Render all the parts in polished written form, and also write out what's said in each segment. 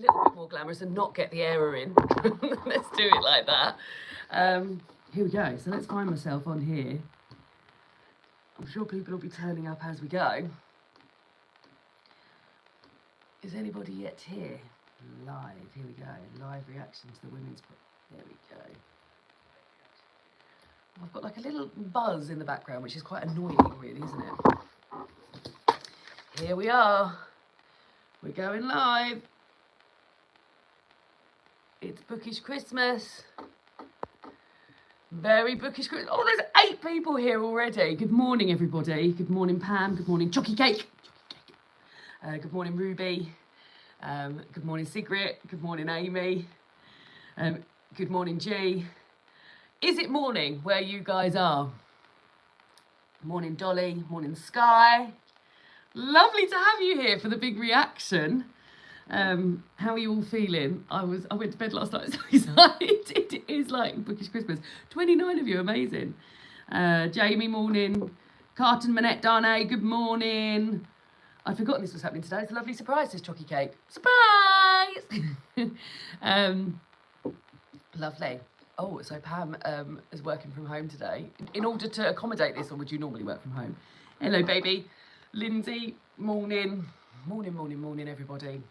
a little bit more glamorous and not get the error in. Let's do it like that. Here we go. So let's find myself on here. I'm sure people will be turning up as we go. Is anybody yet here? Live. Here we go. Live reaction to the women's. There we go. I've got like a little buzz in the background, which is quite annoying, really, isn't it? Here we are. We're going live. It's Bookish Christmas. Very Bookish Christmas. Oh, there's 8 people here already. Good morning, everybody. Good morning, Pam. Good morning, Chocky Cake. Good morning, Ruby. Good morning, Sigrid. Good morning, Amy. Good morning, G. Is it morning where you guys are? Morning, Dolly. Morning, Sky. Lovely to have you here for the big reaction. How are you all feeling? I went to bed last night so excited. It is like Bookish Christmas. 29 of you, amazing. Jamie, morning. Carton, Manette, Darnay, good morning. I'd forgotten this was happening today. It's a lovely surprise, this Chocky Cake. Surprise! Lovely. Oh, so Pam is working from home today. In order to accommodate this, or would you normally work from home? Hello, baby. Lindsay, morning. Morning, everybody.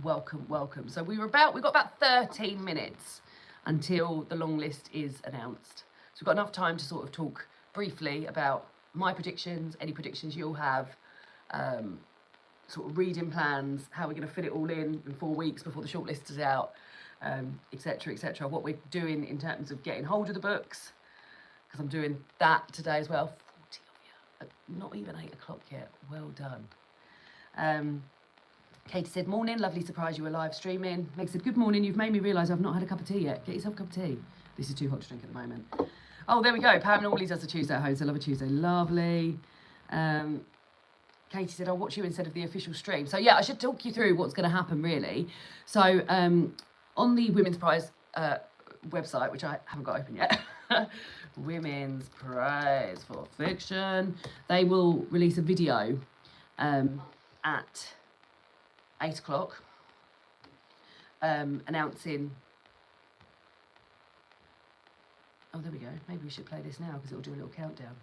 Welcome. So we've got about 13 minutes until the long list is announced. So we've got enough time to sort of talk briefly about my predictions, any predictions you'll have, sort of reading plans, how we're going to fit it all in 4 weeks before the shortlist is out, etc. What we're doing in terms of getting hold of the books, because I'm doing that today as well. 40 of you, not even 8 o'clock yet. Well done. Katie said, morning, lovely surprise you were live streaming. Meg said, good morning, you've made me realise I've not had a cup of tea yet. Get yourself a cup of tea. This is too hot to drink at the moment. Oh, there we go. Pam normally does a Tuesday at home, so I love a Tuesday. Lovely. Katie said, I'll watch you instead of the official stream. So yeah, I should talk you through what's going to happen really. So on the Women's Prize website, which I haven't got open yet, Women's Prize for Fiction, they will release a video at 8 o'clock announcing, oh, there we go. Maybe we should play this now because it'll do a little countdown.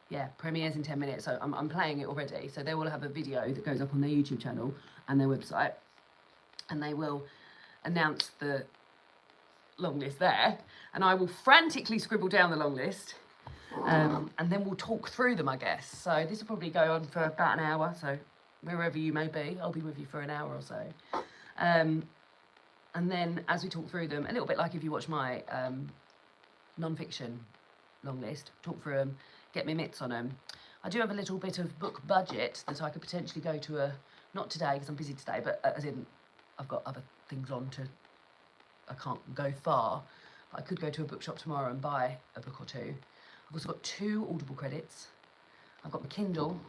Yeah, premieres in 10 minutes. So I'm playing it already. So they will have a video that goes up on their YouTube channel and their website. And they will announce the long list there. And I will frantically scribble down the long list. And then we'll talk through them, I guess. So this will probably go on for about an hour. So wherever you may be, I'll be with you for an hour or so. And then as we talk through them, a little bit like if you watch my non-fiction long list, talk through them, get my mitts on them. I do have a little bit of book budget that I could potentially go to not today because I'm busy today, but as in I've got other things on I can't go far. I could go to a bookshop tomorrow and buy a book or two. I've also got 2 Audible credits. I've got my Kindle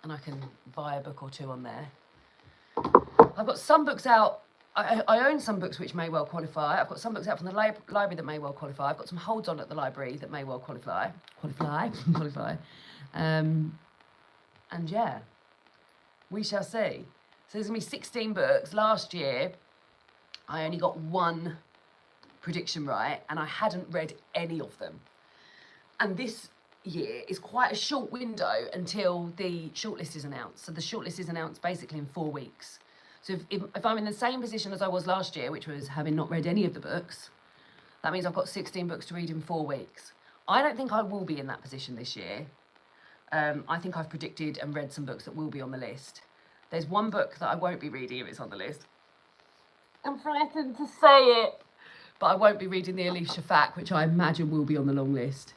and I can buy a book or 2 on there. I've got some books out. I own some books which may well qualify. I've got some books out from the library that may well qualify. I've got some holds on at the library that may well qualify. And yeah, we shall see. So there's going to be 16 books. Last year, I only got 1 prediction right, and I hadn't read any of them. And this year is quite a short window until the shortlist is announced. So the shortlist is announced basically in 4 weeks. So if I'm in the same position as I was last year, which was having not read any of the books, that means I've got 16 books to read in 4 weeks. I don't think I will be in that position this year. I think I've predicted and read some books that will be on the list. There's 1 book that I won't be reading if it's on the list. I'm frightened to say it. But I won't be reading the Elif Shafak, which I imagine will be on the long list.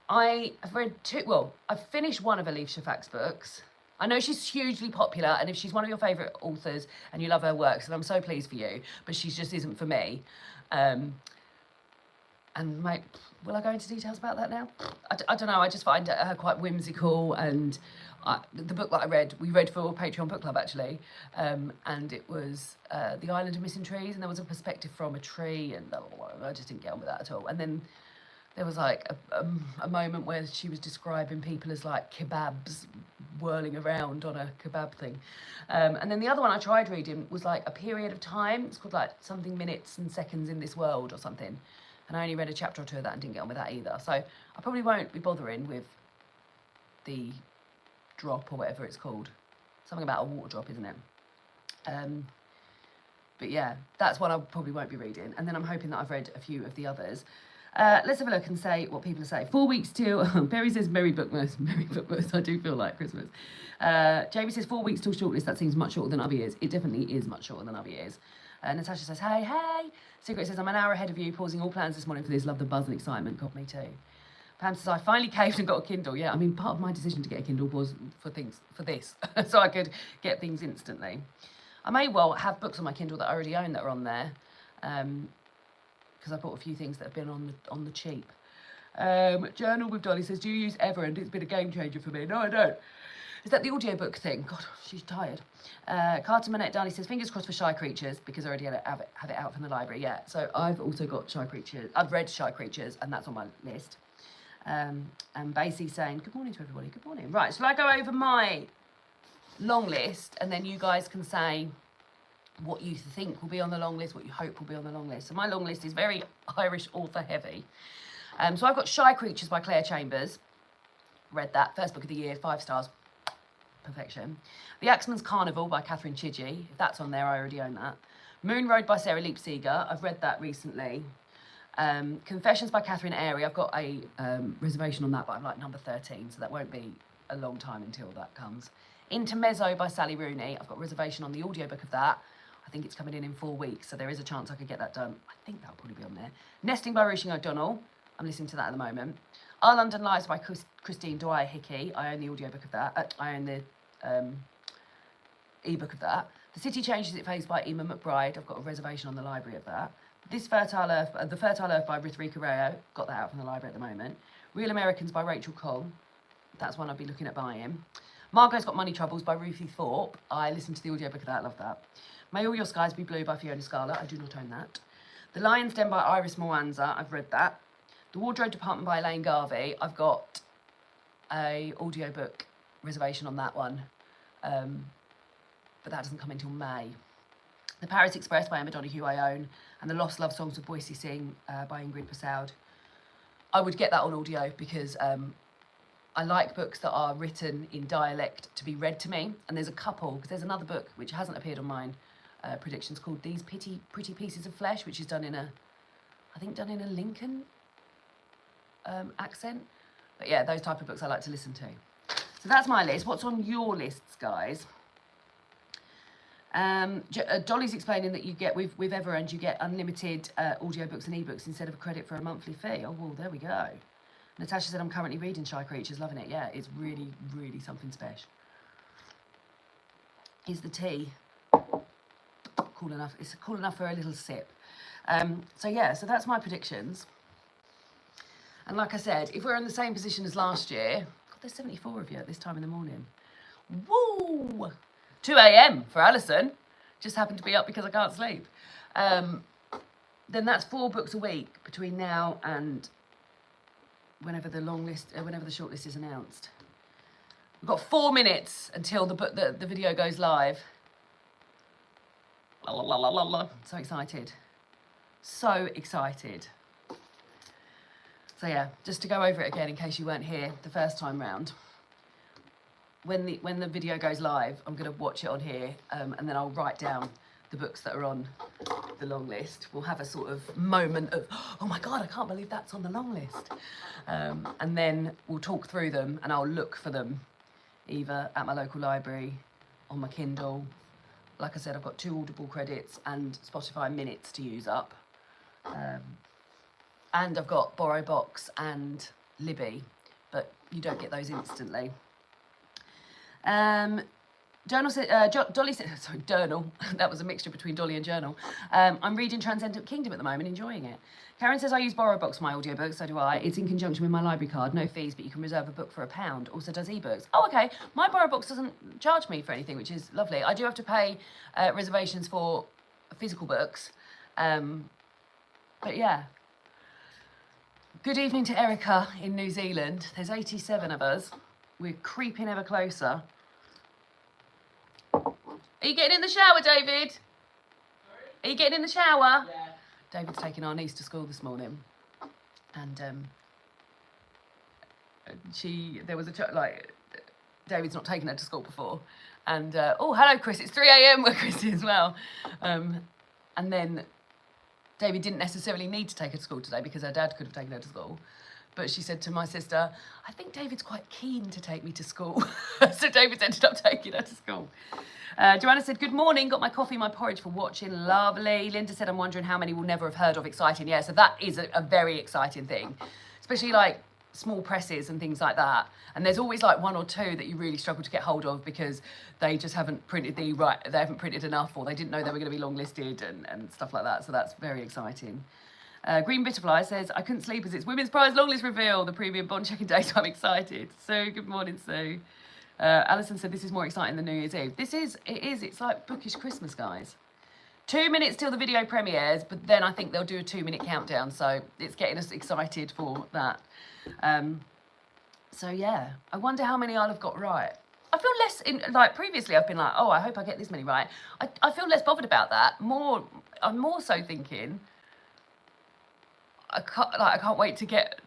I have read 2, well, I've finished 1 of Elif Shafak's books. I know she's hugely popular, and if she's one of your favourite authors and you love her works, then I'm so pleased for you, but she just isn't for me. And mate, will I go into details about that now? I don't know, I just find her quite whimsical, and the book that we read for Patreon Book Club actually, and it was The Island of Missing Trees, and there was a perspective from a tree, and I just didn't get on with that at all. And then there was like a moment where she was describing people as like kebabs whirling around on a kebab thing. And then the other one I tried reading was like a period of time. It's called like something minutes and seconds in this world or something. And I only read a chapter or two of that and didn't get on with that either. So I probably won't be bothering with the drop or whatever it's called. Something about a water drop, isn't it? But yeah, that's one I probably won't be reading. And then I'm hoping that I've read a few of the others. Let's have a look and say what people are saying. 4 weeks till, Perry says Merry Bookmas. Merry Bookmas, I do feel like Christmas. Jamie says 4 weeks till shortlist. That seems much shorter than other years. It definitely is much shorter than other years. Natasha says, hey, hey. Secret says, I'm an hour ahead of you, pausing all plans this morning for this. Love the buzz and excitement. God, me too. Pam says, I finally caved and got a Kindle. Yeah, I mean, part of my decision to get a Kindle was for this, so I could get things instantly. I may well have books on my Kindle that I already own that are on there, because I bought a few things that have been on the cheap. Journal with Dolly says, do you use Ever? And it's been a game changer for me. No, I don't. Is that the audiobook thing? God, she's tired. Carter Manette Darley says, fingers crossed for Shy Creatures, because I already have it out from the library. Yeah, so I've also got Shy Creatures. I've read Shy Creatures, and that's on my list. And Basie saying, good morning to everybody. Good morning. Right, shall I go over my long list, and then you guys can say what you think will be on the long list, what you hope will be on the long list. So my long list is very Irish author heavy. So I've got Shy Creatures by Claire Chambers. Read that. First book of the year, 5 stars. Perfection. The Axeman's Carnival by Catherine Chidgey. If that's on there, I already own that. Moon Road by Sarah Leapseeger. I've read that recently. Confessions by Catherine Airy. I've got a reservation on that, but I'm like number 13, so that won't be a long time until that comes. Intermezzo by Sally Rooney. I've got a reservation on the audiobook of that. I think it's coming in 4 weeks, so there is a chance I could get that done. I think that'll probably be on there. Nesting by Rushing O'Donnell. I'm listening to that at the moment. Our London Lives by Christine Dwyer Hickey. I own the audiobook of that. I own the ebook of that. The City Changes It Fades by Emma McBride. I've got a reservation on the library of that. This Fertile Earth, The Fertile Earth by Rithika Rayo. Got that out from the library at the moment. Real Americans by Rachel Kong. That's one I'd be looking at buying. Margot's Got Money Troubles by Ruthie Thorpe. I listened to the audiobook of that, love that. May All Your Skies Be Blue by Fiona Scarlett. I do not own that. The Lion's Den by Iris Mwanza. I've read that. The Wardrobe Department by Elaine Garvey. I've got a audiobook reservation on that one, but that doesn't come until May. The Paris Express by Emma Donoghue I own, and The Lost Love Songs of Boise Singh by Ingrid Persaud. I would get that on audio because I like books that are written in dialect to be read to me, and there's a couple, because there's another book which hasn't appeared on mine predictions called These Pretty Pieces of Flesh, which is done in a Lincoln accent. But yeah, those type of books I like to listen to. So that's my list. What's on your lists, guys? Dolly's explaining that you get with Everend, you get unlimited audiobooks and ebooks instead of a credit for a monthly fee. Oh, well, there we go. Natasha said, I'm currently reading Shy Creatures, loving it. Yeah, it's really, really something special. Is the tea cool enough? It's cool enough for a little sip. So yeah, so that's my predictions. And like I said, if we're in the same position as last year, God, there's 74 of you at this time in the morning. Woo! 2 a.m. for Alison. Just happened to be up because I can't sleep. Then that's 4 books a week between now and whenever the short list is announced. We've got 4 minutes until the video goes live. La, la, la, la, la. So excited. So excited. So yeah, just to go over it again in case you weren't here the first time round. When the video goes live, I'm going to watch it on here, and then I'll write down the books that are on the long list. We'll have a sort of moment of, oh my God, I can't believe that's on the long list. And then we'll talk through them, and I'll look for them either at my local library, on my Kindle. Like I said, I've got 2 Audible credits and Spotify minutes to use up. And I've got BorrowBox and Libby, but you don't get those instantly. Journal said, Dolly said, sorry, Journal. That was a mixture between Dolly and Journal. I'm reading Transcendent Kingdom at the moment, enjoying it. Karen says, I use BorrowBox for my audiobook, so do I. It's in conjunction with my library card, no fees, but you can reserve a book for £1. Also does ebooks. Oh, okay. My BorrowBox doesn't charge me for anything, which is lovely. I do have to pay reservations for physical books. But yeah. Good evening to Erica in New Zealand. There's 87 of us. We're creeping ever closer. Are you getting in the shower, David? Are you getting in the shower? Yeah. David's taking our niece to school this morning. And there was David's not taken her to school before. And, oh, hello, Chris. It's 3 a.m. We're Chrissy as well. And then David didn't necessarily need to take her to school today because her dad could have taken her to school. But she said to my sister, I think David's quite keen to take me to school. So David's ended up taking her to school. Joanna said, good morning, got my coffee, my porridge for watching, lovely. Linda said, I'm wondering how many will never have heard of. Exciting. Yeah, so that is a very exciting thing, especially like small presses and things like that. And there's always like one or two that you really struggle to get hold of because they just haven't printed they haven't printed enough, or they didn't know they were going to be long listed and stuff like that. So that's very exciting. Green Bitterfly says, I couldn't sleep as it's Women's Prize Longlist reveal, the premium bond checking day, so I'm excited. So good morning, Sue. Alison said, this is more exciting than New Year's Eve. It's like bookish Christmas, guys. 2 minutes till the video premieres, but then I think they'll do a 2-minute countdown, so it's getting us excited for that. So yeah, I wonder how many I'll have got right. I feel less, like previously I've been like, oh, I hope I get this many right. I feel less bothered about that. I'm more so thinking, I can't wait to get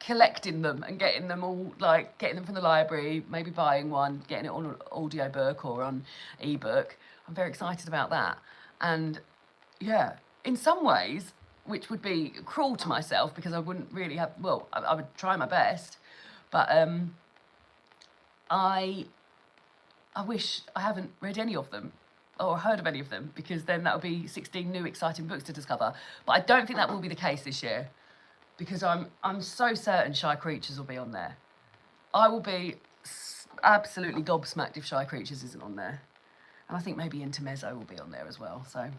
collecting them and getting them all, like getting them from the library, maybe buying one, getting it on an audio book or on ebook. I'm very excited about that. And yeah, in some ways, which would be cruel to myself because I wouldn't really have, well, I would try my best, but I wish I haven't read any of them or heard of any of them, because then that would be 16 new exciting books to discover. But I don't think that will be the case this year, because I'm so certain Shy Creatures will be on there. I will be absolutely gobsmacked if Shy Creatures isn't on there. And I think maybe Intermezzo will be on there as well. So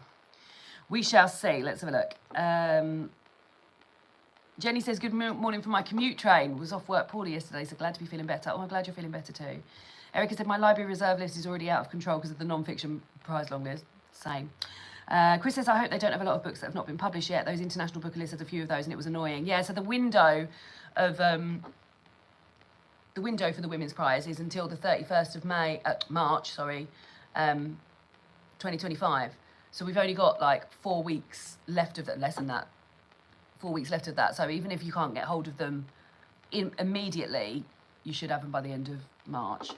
we shall see. Let's have a look. Jenny says, good morning from my commute train. Was off work poorly yesterday, so glad to be feeling better. Oh, I'm glad you're feeling better too. Erica said, my library reserve list is already out of control because of the non-fiction prize long list. Same. Chris says, I hope they don't have a lot of books that have not been published yet. Those international book lists had a few of those and it was annoying. Yeah, so the window of the window for the Women's Prize is until the 31st of March, 2025. So we've only got like 4 weeks left of that, less than that. 4 weeks left of that. So even if you can't get hold of them immediately, you should have them by the end of March.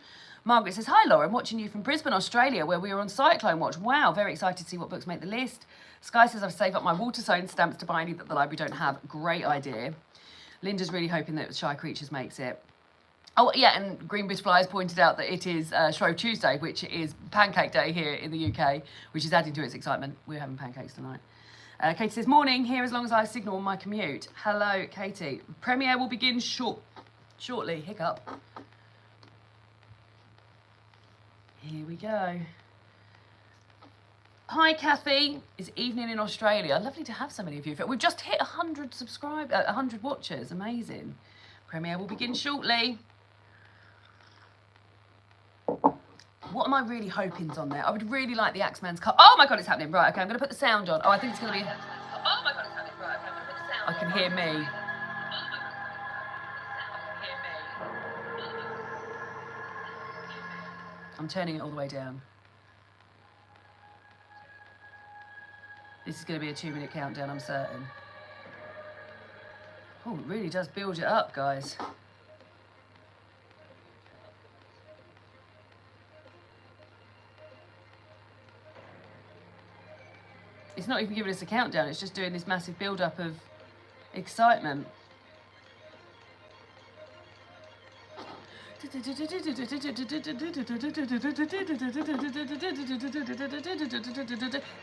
Margaret says, hi Laura, I'm watching you from Brisbane, Australia, where we are on Cyclone Watch. Wow, very excited to see what books make the list. Sky says, I've saved up my Waterstone stamps to buy any that the library don't have. Great idea. Linda's really hoping that Shy Creatures makes it. Oh, yeah, and Green Bitterfly has pointed out that it is Shrove Tuesday, which is Pancake Day here in the UK, which is adding to its excitement. We're having pancakes tonight. Katie says, morning, here as long as I signal on my commute. Hello, Katie. Premiere will begin shortly. Hiccup. Here we go. Hi, Kathy. It's evening in Australia. Lovely to have so many of you. We've just hit 100 watchers. Amazing. Premiere will begin shortly. What am I really hoping's on there? I would really like the Axeman's cut. Oh my God, it's happening. Right, okay, I'm going to put the sound on. Oh, I think it's going to be... Oh my God, it's happening. Right, okay, I'm going to put the sound on. I can hear me. I'm turning it all the way down. This is going to be a 2-minute countdown, I'm certain. Oh, it really does build it up, guys. It's not even giving us a countdown, it's just doing this massive build-up of excitement.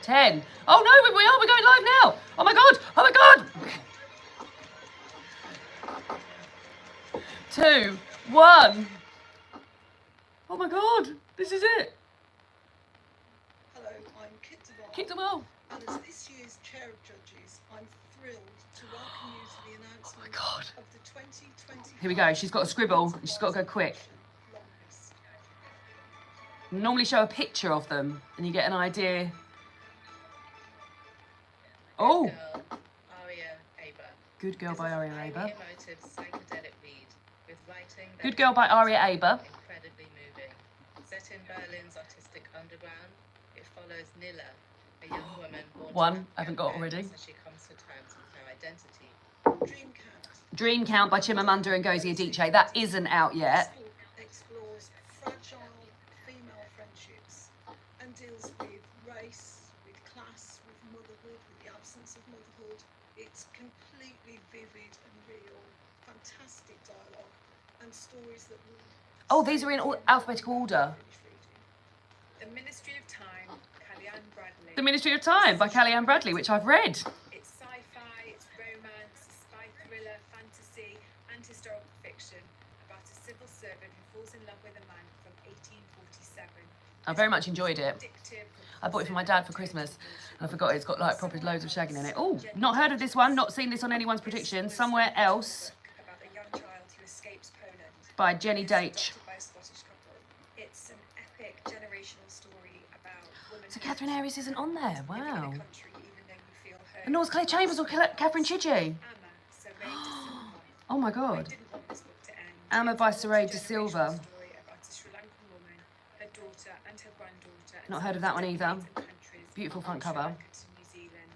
10. Oh no, we're going live now. Oh my God, oh my God. 2, 1. Oh my God, this is it. Hello, I'm Kit DeVal. Kit DeVal. And as this year's chair of judges, I'm thrilled to welcome you to the announcement of the 2020. Here we go. She's got a scribble and she's got to go quick. Normally show a picture of them and you get an idea. Oh. Aria Ava. Good Girl by Aria Highly Aber. emotive psychedelic read with writing that Good Girl by Aria Aber. incredibly moving. Set in Berlin's artistic underground, it follows Nilla, a young woman born to One, I haven't got Afghan already. parents as she comes to terms with her identity. Dream Camp Dream Count by Chimamanda Ngozi Adichie. That isn't out yet. explores fragile female friendships and deals with race, with class, with motherhood, with the absence of motherhood. It's completely vivid and real, fantastic dialogue, and stories that will. Oh, these are in alphabetical order. The Ministry of Time, Kellyanne Bradley. The Ministry of Time by Kellyanne Bradley, which I've read. It's sci-fi, it's romance, spy thriller, fantasy, and historical fiction about a civil servant who falls in love with a man from 1847. I very much enjoyed it. Addictive, I bought it for my dad for Christmas. And I forgot it's got like proper loads of shagging in it. Oh, not heard of this one. Not seen this on anyone's prediction. Somewhere Else about a young child who escapes Poland. by Jenny Deitch. Adopted by a Scottish couple. It's an epic generational story about women. So Catherine Aries isn't on there. Wow. Country, even though you feel hurt. And North Clay Chambers or Catherine Chidgey. Amma, Saray De Silva. Oh my I God. didn't want this book to end. Amma It's by a Saray De multi-generational Silva. story about a Sri Lankan woman, her daughter and her granddaughter. and Not heard of that one some either. decades and countries Beautiful from front Sri cover. Lanka to New Zealand.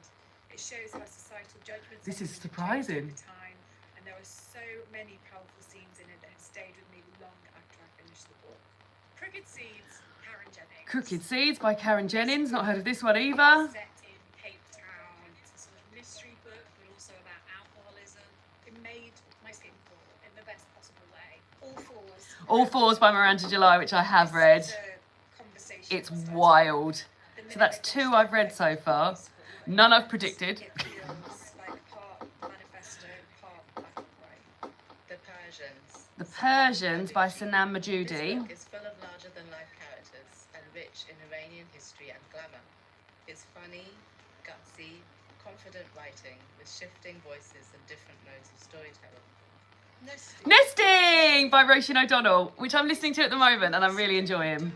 It shows how societal judgments This on is women have changed surprising. over time, and there are so many powerful scenes in it that have stayed with me long after I finished the book. Crooked Seeds, Karen Jennings. Crooked Seeds by Karen Jennings. Not heard of this one either. Set in Cape Town. It's a sort of mystery book, but also about alcoholism. It made my skin crawl in the best possible way. All Fours. All Fours by Miranda July, which I have read. It's a conversation It's started. wild. The So that's minute I two got I've read so started, far. it's None I've predicted. It feels like part manifesto, part black and white. The Persians. The Persians by Sanam This Majoudi. book is full of larger-than-life characters and rich in Iranian history and glamour. It's funny, gutsy, confident writing with shifting voices and different modes of storytelling. Nesting. Nesting by Roisin O'Donnell, which I'm listening to at the moment and I'm really enjoying.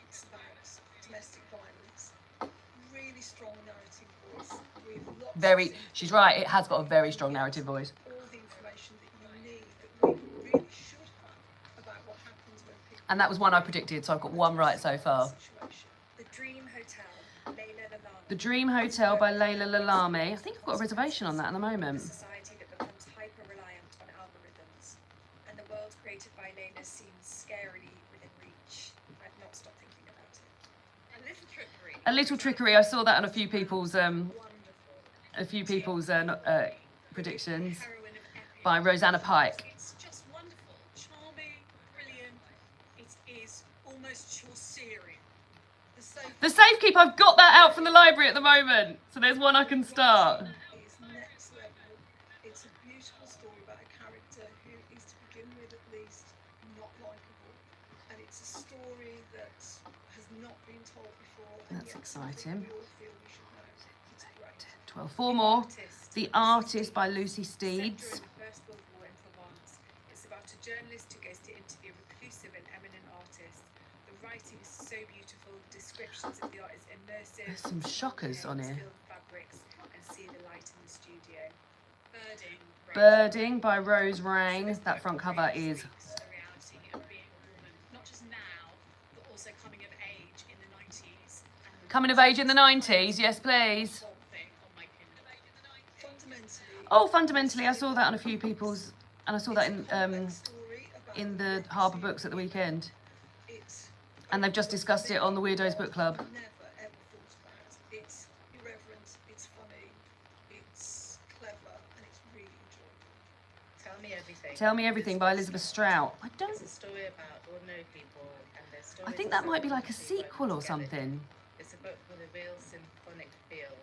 It's about domestic violence. Really strong narrative voice with lots Very, of she's right, it has got a very strong narrative voice. all the information that you need that we really should have about what happens when people And that was one I predicted, so I've got one right so far. situation. The Dream Hotel, Layla Lalama. The Dream Hotel by Layla Lalami. I think I've got a reservation on that at the A moment. society that becomes hyper-reliant on algorithms, and the world created by Layla seems scarily within reach. I've not stopped thinking about it. A little trickery. A Little Trickery, I saw that on a few people's Wonderful. predictions Heroine of epic. by Rosanna Pike. It's just wonderful, charming, brilliant. It is almost Chaucerian. The safe The Safekeep, I've got that out from the library at the moment, so there's one I can start. is next level. It's a beautiful story about a character who is, to begin with at least, not likeable. And it's a story that has not been told before. And That's yet something exciting. we all feel we should know. It's great. 12, four more. The Artist by Lucy Set Steeds. during the First World War in Provence. It's about a journalist who goes to interview reclusive and eminent artists. The writing is so beautiful. The descriptions of the art is immersive. There's some shockers on here. Filled fabrics and see the light in the studio. Birding. Birding by Rose Rain. That front cover is The reality of being a woman, not just now, but also coming of age in the 90s. And coming of age in the 90s. Yes, please. whole thing on my Kindle. Fundamentally, Oh, fundamentally, I saw that on a few people's, and I saw that it's a in complex story about in the legacy. Harbour Books at the weekend, It's and they've just discussed it on the Weirdos Book Club. Never ever thought about. It's irreverent, it's funny, it's clever, and it's really enjoyable. Tell Me Everything. Tell Me Everything by Elizabeth Strout. I It's don't. a story about ordinary people and their stories. I think are that so might be like a wonderfully sequel or woven together. something. It's a book with a real symphonic feel,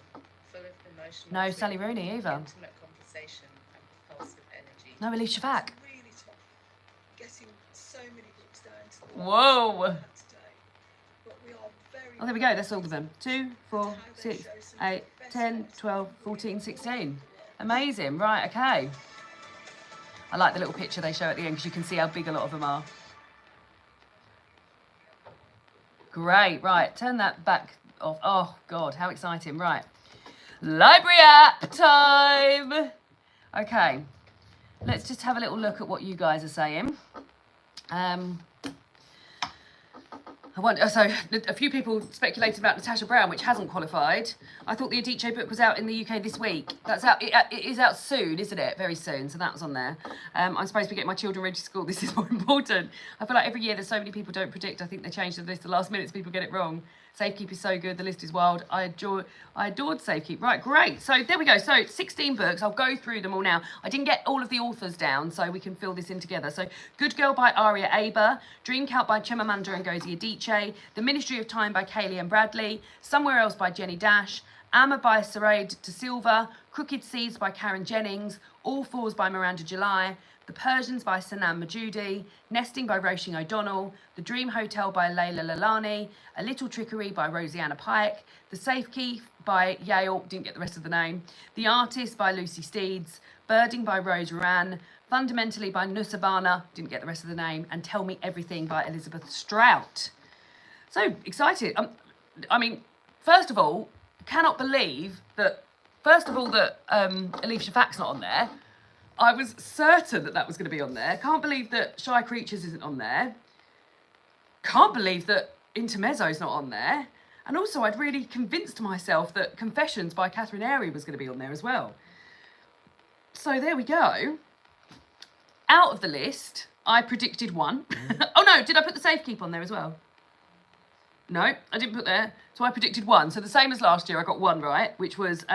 full of emotional. No truth, Sally Rooney either. Intimate conversation and propulsive energy. No Alicia Fack. It's really tough getting so many books down to the Whoa. we had today. But we are very Oh, there we go. That's all of them. 2, 4, 6, 8, 10, 12, 14, 16. Amazing. Right, okay. I like the little picture they show at the end because you can see how big a lot of them are. Great. Right, turn that back off. Oh, God, how exciting. Right. Library app time. Okay, let's just have a little look at what you guys are saying. So a few people speculated about Natasha Brown, which hasn't qualified. I thought the Adichie book was out in the UK this week. That's out. It is out soon, isn't it? Very soon. So that was on there. I'm supposed to be getting my children ready to school. This is more important. I feel like every year there's so many people don't predict. I think they change the list the last minute so people get it wrong. Safekeep is so good. The list is wild. I adored Safekeep. Right, great. So there we go. So 16 books. I'll go through them all now. I didn't get all of the authors down, so we can fill this in together. So Good Girl by Aria Aber, Dream Count by Chimamanda Ngozi Adichie, The Ministry of Time by Kaylee and Bradley, Somewhere Else by Jenny Dash, Amma by Sarade de Silva, Crooked Seeds by Karen Jennings, All Fours by Miranda July, The Persians by Sanam Majoudi, Nesting by Roisin O'Donnell, The Dream Hotel by Layla Lalani, A Little Trickery by Rosanna Pike, The Safekeep by Yale, didn't get the rest of the name, The Artist by Lucy Steeds, Birding by Rose Moran, Fundamentally by Nusabana, didn't get the rest of the name, and Tell Me Everything by Elizabeth Strout. So excited. I mean, first of all, cannot believe that, that Alicia Fack's not on there. I was certain that was going to be on there. Can't believe that Shy Creatures isn't on there. Can't believe that Intermezzo's not on there. And also, I'd really convinced myself that Confessions by Catherine Airy was going to be on there as well. So there we go. Out of the list, I predicted one. Oh no, did I put the Safekeep on there as well? No, I didn't put there. So I predicted one. So the same as last year, I got one right, which was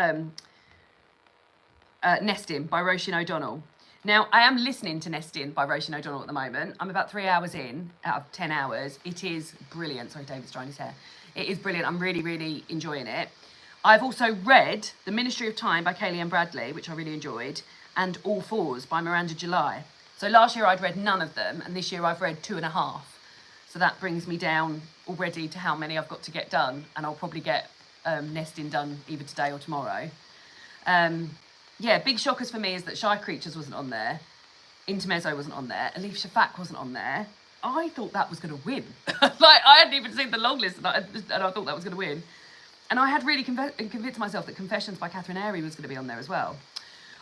Nesting by Roisin O'Donnell. Now, I am listening to Nesting by Roisin O'Donnell at the moment. I'm about 3 hours in out of 10 hours. It is brilliant. Sorry, David's drying his hair. It is brilliant. I'm really, really enjoying it. I've also read The Ministry of Time by Kaylee and Bradley, which I really enjoyed, and All Fours by Miranda July. So last year I'd read none of them, and this year I've read 2.5. So that brings me down already to how many I've got to get done, and I'll probably get Nesting done either today or tomorrow. Yeah, big shockers for me is that Shy Creatures wasn't on there, Intermezzo wasn't on there, Alicia Fack wasn't on there. I thought that was going to win. Like, I hadn't even seen the long list, and I thought that was going to win. And I had really convinced myself that Confessions by Catherine Airy was going to be on there as well.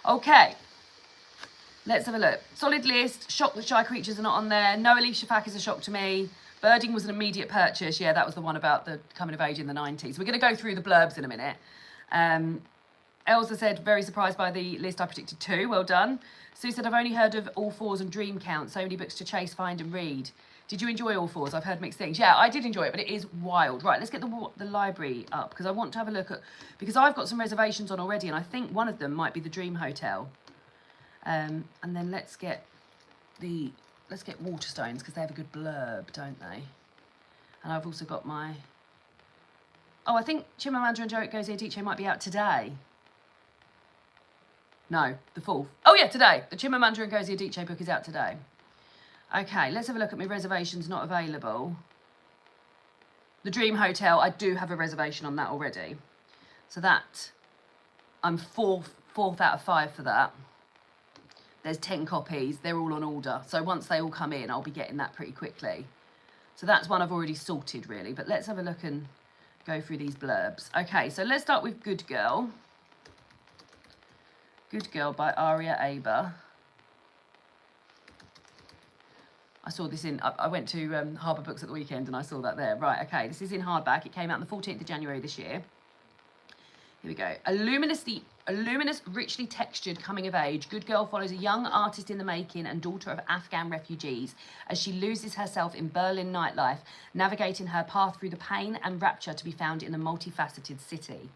Okay, let's have a look. Solid list. Shocked that Shy Creatures are not on there. No Alicia Fack is a shock to me. Birding was an immediate purchase. Yeah, that was the one about the coming of age in the 90s. We're going to go through the blurbs in a minute. Elsa said, very surprised by the list. I predicted 2. Well done. Sue said, I've only heard of All Fours and Dream Count. So many books to chase, find and read. Did you enjoy All Fours? I've heard mixed things. Yeah, I did enjoy it, but it is wild. Right, let's get the library up, because I want to have a look at... Because I've got some reservations on already, and I think one of them might be the Dream Hotel. And then let's get Waterstones, because they have a good blurb, don't they? And I've also got my... Oh, I think Chimamanda Ngozi Adichie might be out today. No, the 4th. Oh yeah, today. The Chimamanda Ngozi Adichie book is out today. Okay, let's have a look at my reservations not available. The Dream Hotel, I do have a reservation on that already. So that, I'm fourth out of 5 for that. There's 10 copies, they're all on order. So once they all come in, I'll be getting that pretty quickly. So that's one I've already sorted really, but let's have a look and go through these blurbs. Okay, so let's start with Good Girl. Good Girl by Aria Aber. I saw this in, I went to Harbour Books at the weekend and I saw that there. Right, okay, this is in hardback. It came out on the 14th of January this year. Here we go. A luminous, richly textured coming of age, Good Girl follows a young artist in the making and daughter of Afghan refugees as she loses herself in Berlin nightlife, navigating her path through the pain and rapture to be found in a multifaceted city.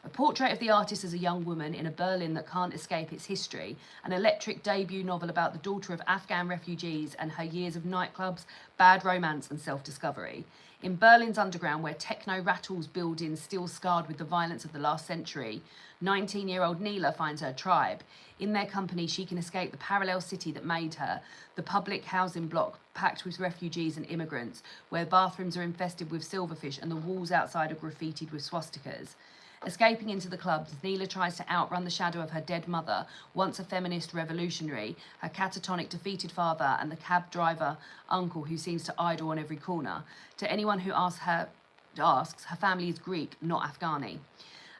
A portrait of the artist as a young woman in a Berlin that can't escape its history, an electric debut novel about the daughter of Afghan refugees and her years of nightclubs, bad romance and self-discovery. In Berlin's underground, where techno rattles buildings still scarred with the violence of the last century, 19-year-old Neela finds her tribe. In their company, she can escape the parallel city that made her, the public housing block packed with refugees and immigrants, where bathrooms are infested with silverfish and the walls outside are graffitied with swastikas. Escaping into the clubs, Neela tries to outrun the shadow of her dead mother, once a feminist revolutionary, her catatonic defeated father, and the cab driver uncle who seems to idle on every corner. To anyone who asks, her family is Greek, not Afghani.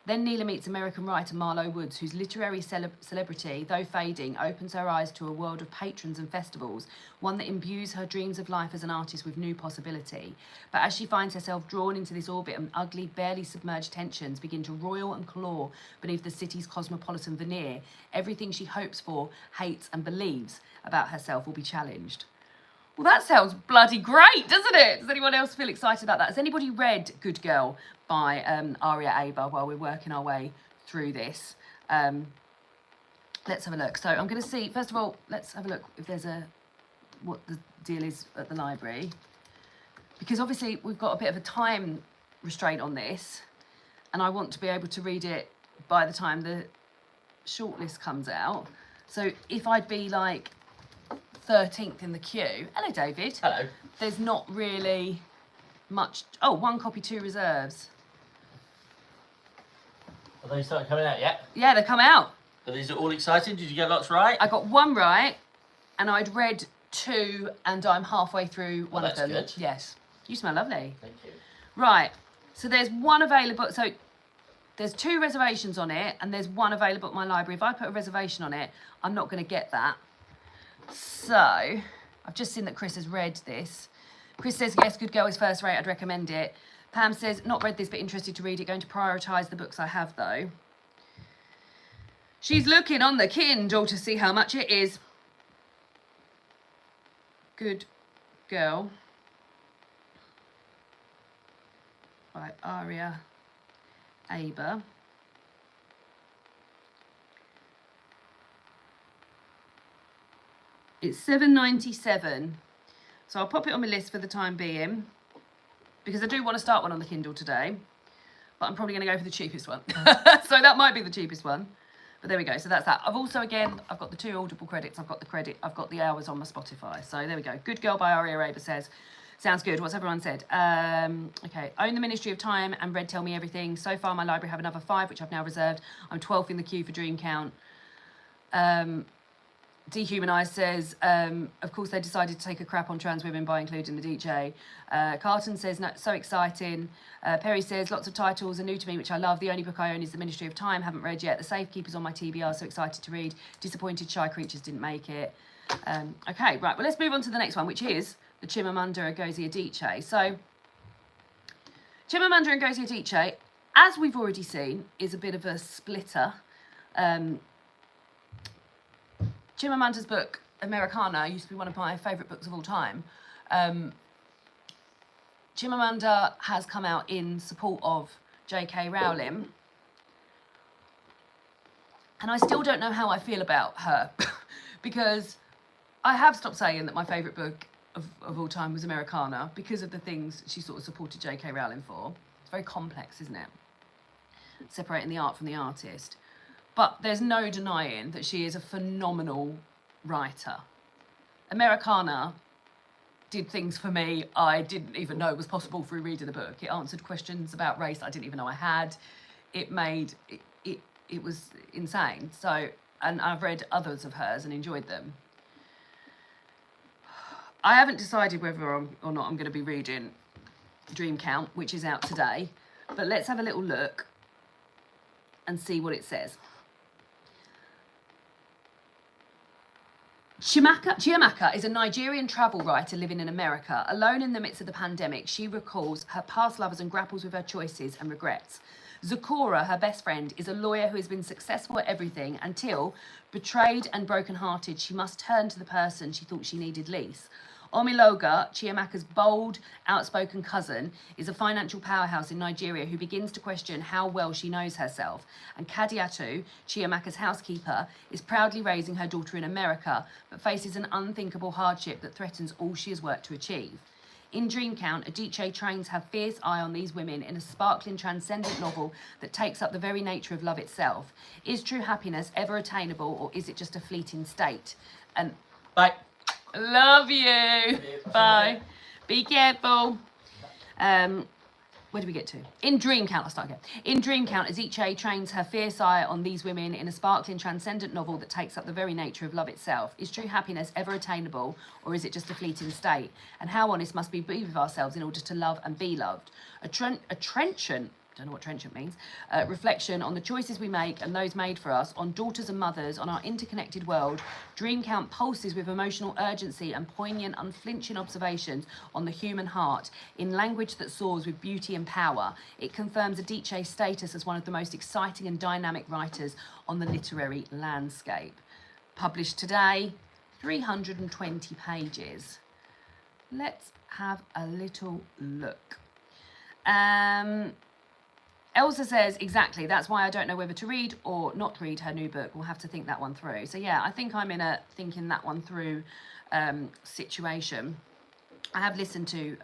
Then Neela meets American writer Marlo Woods, whose literary celebrity, though fading, opens her eyes to a world of patrons and festivals, one that imbues her dreams of life as an artist with new possibility. But as she finds herself drawn into this orbit, and ugly, barely submerged tensions begin to roil and claw beneath the city's cosmopolitan veneer, everything she hopes for, hates, and believes about herself will be challenged. Well, that sounds bloody great, doesn't it? Does anyone else feel excited about that? Has anybody read Good Girl by Aria Aber while we're working our way through this? Let's have a look. So I'm going to see, first of all, let's have a look if there's what the deal is at the library. Because obviously we've got a bit of a time restraint on this, and I want to be able to read it by the time the shortlist comes out. So if I'd be like 13th in the queue. Hello, David. Hello. There's not really much. Oh, 1 copy, 2 reserves. Have they started coming out yet? Yeah, they come out. Are these all exciting? Did you get lots right? I got 1 right, and I'd read 2, and I'm halfway through one of them. That's good. Yes. You smell lovely. Thank you. Right. So there's 1 available. So there's 2 reservations on it, and there's 1 available at my library. If I put a reservation on it, I'm not going to get that. So, I've just seen that Chris has read this. Chris says, yes, Good Girl is first rate. I'd recommend it. Pam says, not read this, but interested to read it. Going to prioritise the books I have, though. She's looking on the Kindle to see how much it is. Good Girl by Aria Aber. It's $7.97, so I'll pop it on my list for the time being, because I do want to start one on the Kindle today, but I'm probably going to go for the cheapest one. So that might be the cheapest one, but there we go. So that's that. I've also, again, I've got the 2 Audible credits. I've got the hours on my Spotify. So there we go. Good Girl by Aria Aber says, sounds good. What's everyone said? Okay. Own the Ministry of Time and Read Tell Me Everything. So far, my library have another 5, which I've now reserved. I'm 12th in the queue for Dream Count. Dehumanised says, of course they decided to take a crap on trans women by including the DJ. Carton says, no, so exciting. Perry says, lots of titles are new to me, which I love. The only book I own is The Ministry of Time, haven't read yet. The Safekeeper's on my TBR, so excited to read. Disappointed Shy Creatures didn't make it. Okay, right, well, let's move on to the next one, which is the Chimamanda Ngozi Adichie. So, Chimamanda Ngozi Adichie, as we've already seen, is a bit of a splitter. Chimamanda's book, Americana, used to be one of my favourite books of all time. Chimamanda has come out in support of J.K. Rowling. And I still don't know how I feel about her. Because I have stopped saying that my favourite book of all time was Americana because of the things she sort of supported J.K. Rowling for. It's very complex, isn't it? Separating the art from the artist. But there's no denying that she is a phenomenal writer. Americana did things for me I didn't even know was possible through reading the book. It answered questions about race I didn't even know I had. It was insane. So, and I've read others of hers and enjoyed them. I haven't decided whether or not I'm going to be reading Dream Count, which is out today. But let's have a little look and see what it says. Chiamaka is a Nigerian travel writer living in America. Alone in the midst of the pandemic, she recalls her past lovers and grapples with her choices and regrets. Zukora, her best friend, is a lawyer who has been successful at everything until, betrayed and brokenhearted, she must turn to the person she thought she needed least. Omiloga, Chiamaka's bold, outspoken cousin, is a financial powerhouse in Nigeria who begins to question how well she knows herself. And Kadiatu, Chiamaka's housekeeper, is proudly raising her daughter in America, but faces an unthinkable hardship that threatens all she has worked to achieve. In Dream Count, Adichie trains her fierce eye on these women in a sparkling, transcendent novel that takes up the very nature of love itself. Is true happiness ever attainable, or is it just a fleeting state? And Bye. love you. Bye. Be careful. Where do we get to? In Dream Count, I'll start again. In Dream Count, Adichie trains her fierce eye on these women in a sparkling, transcendent novel that takes up the very nature of love itself. Is true happiness ever attainable, or is it just a fleeting state? And how honest must we be with ourselves in order to love and be loved? A trenchant don't know what trenchant means, reflection on the choices we make and those made for us, on daughters and mothers, on our interconnected world. Dream Count pulses with emotional urgency and poignant, unflinching observations on the human heart in language that soars with beauty and power. It confirms Adichie's status as one of the most exciting and dynamic writers on the literary landscape. Published today, 320 pages. Let's have a little look. Elsa says, exactly, that's why I don't know whether to read or not read her new book. We'll have to think that one through. So yeah, I think I'm in a thinking that one through situation. I have listened to,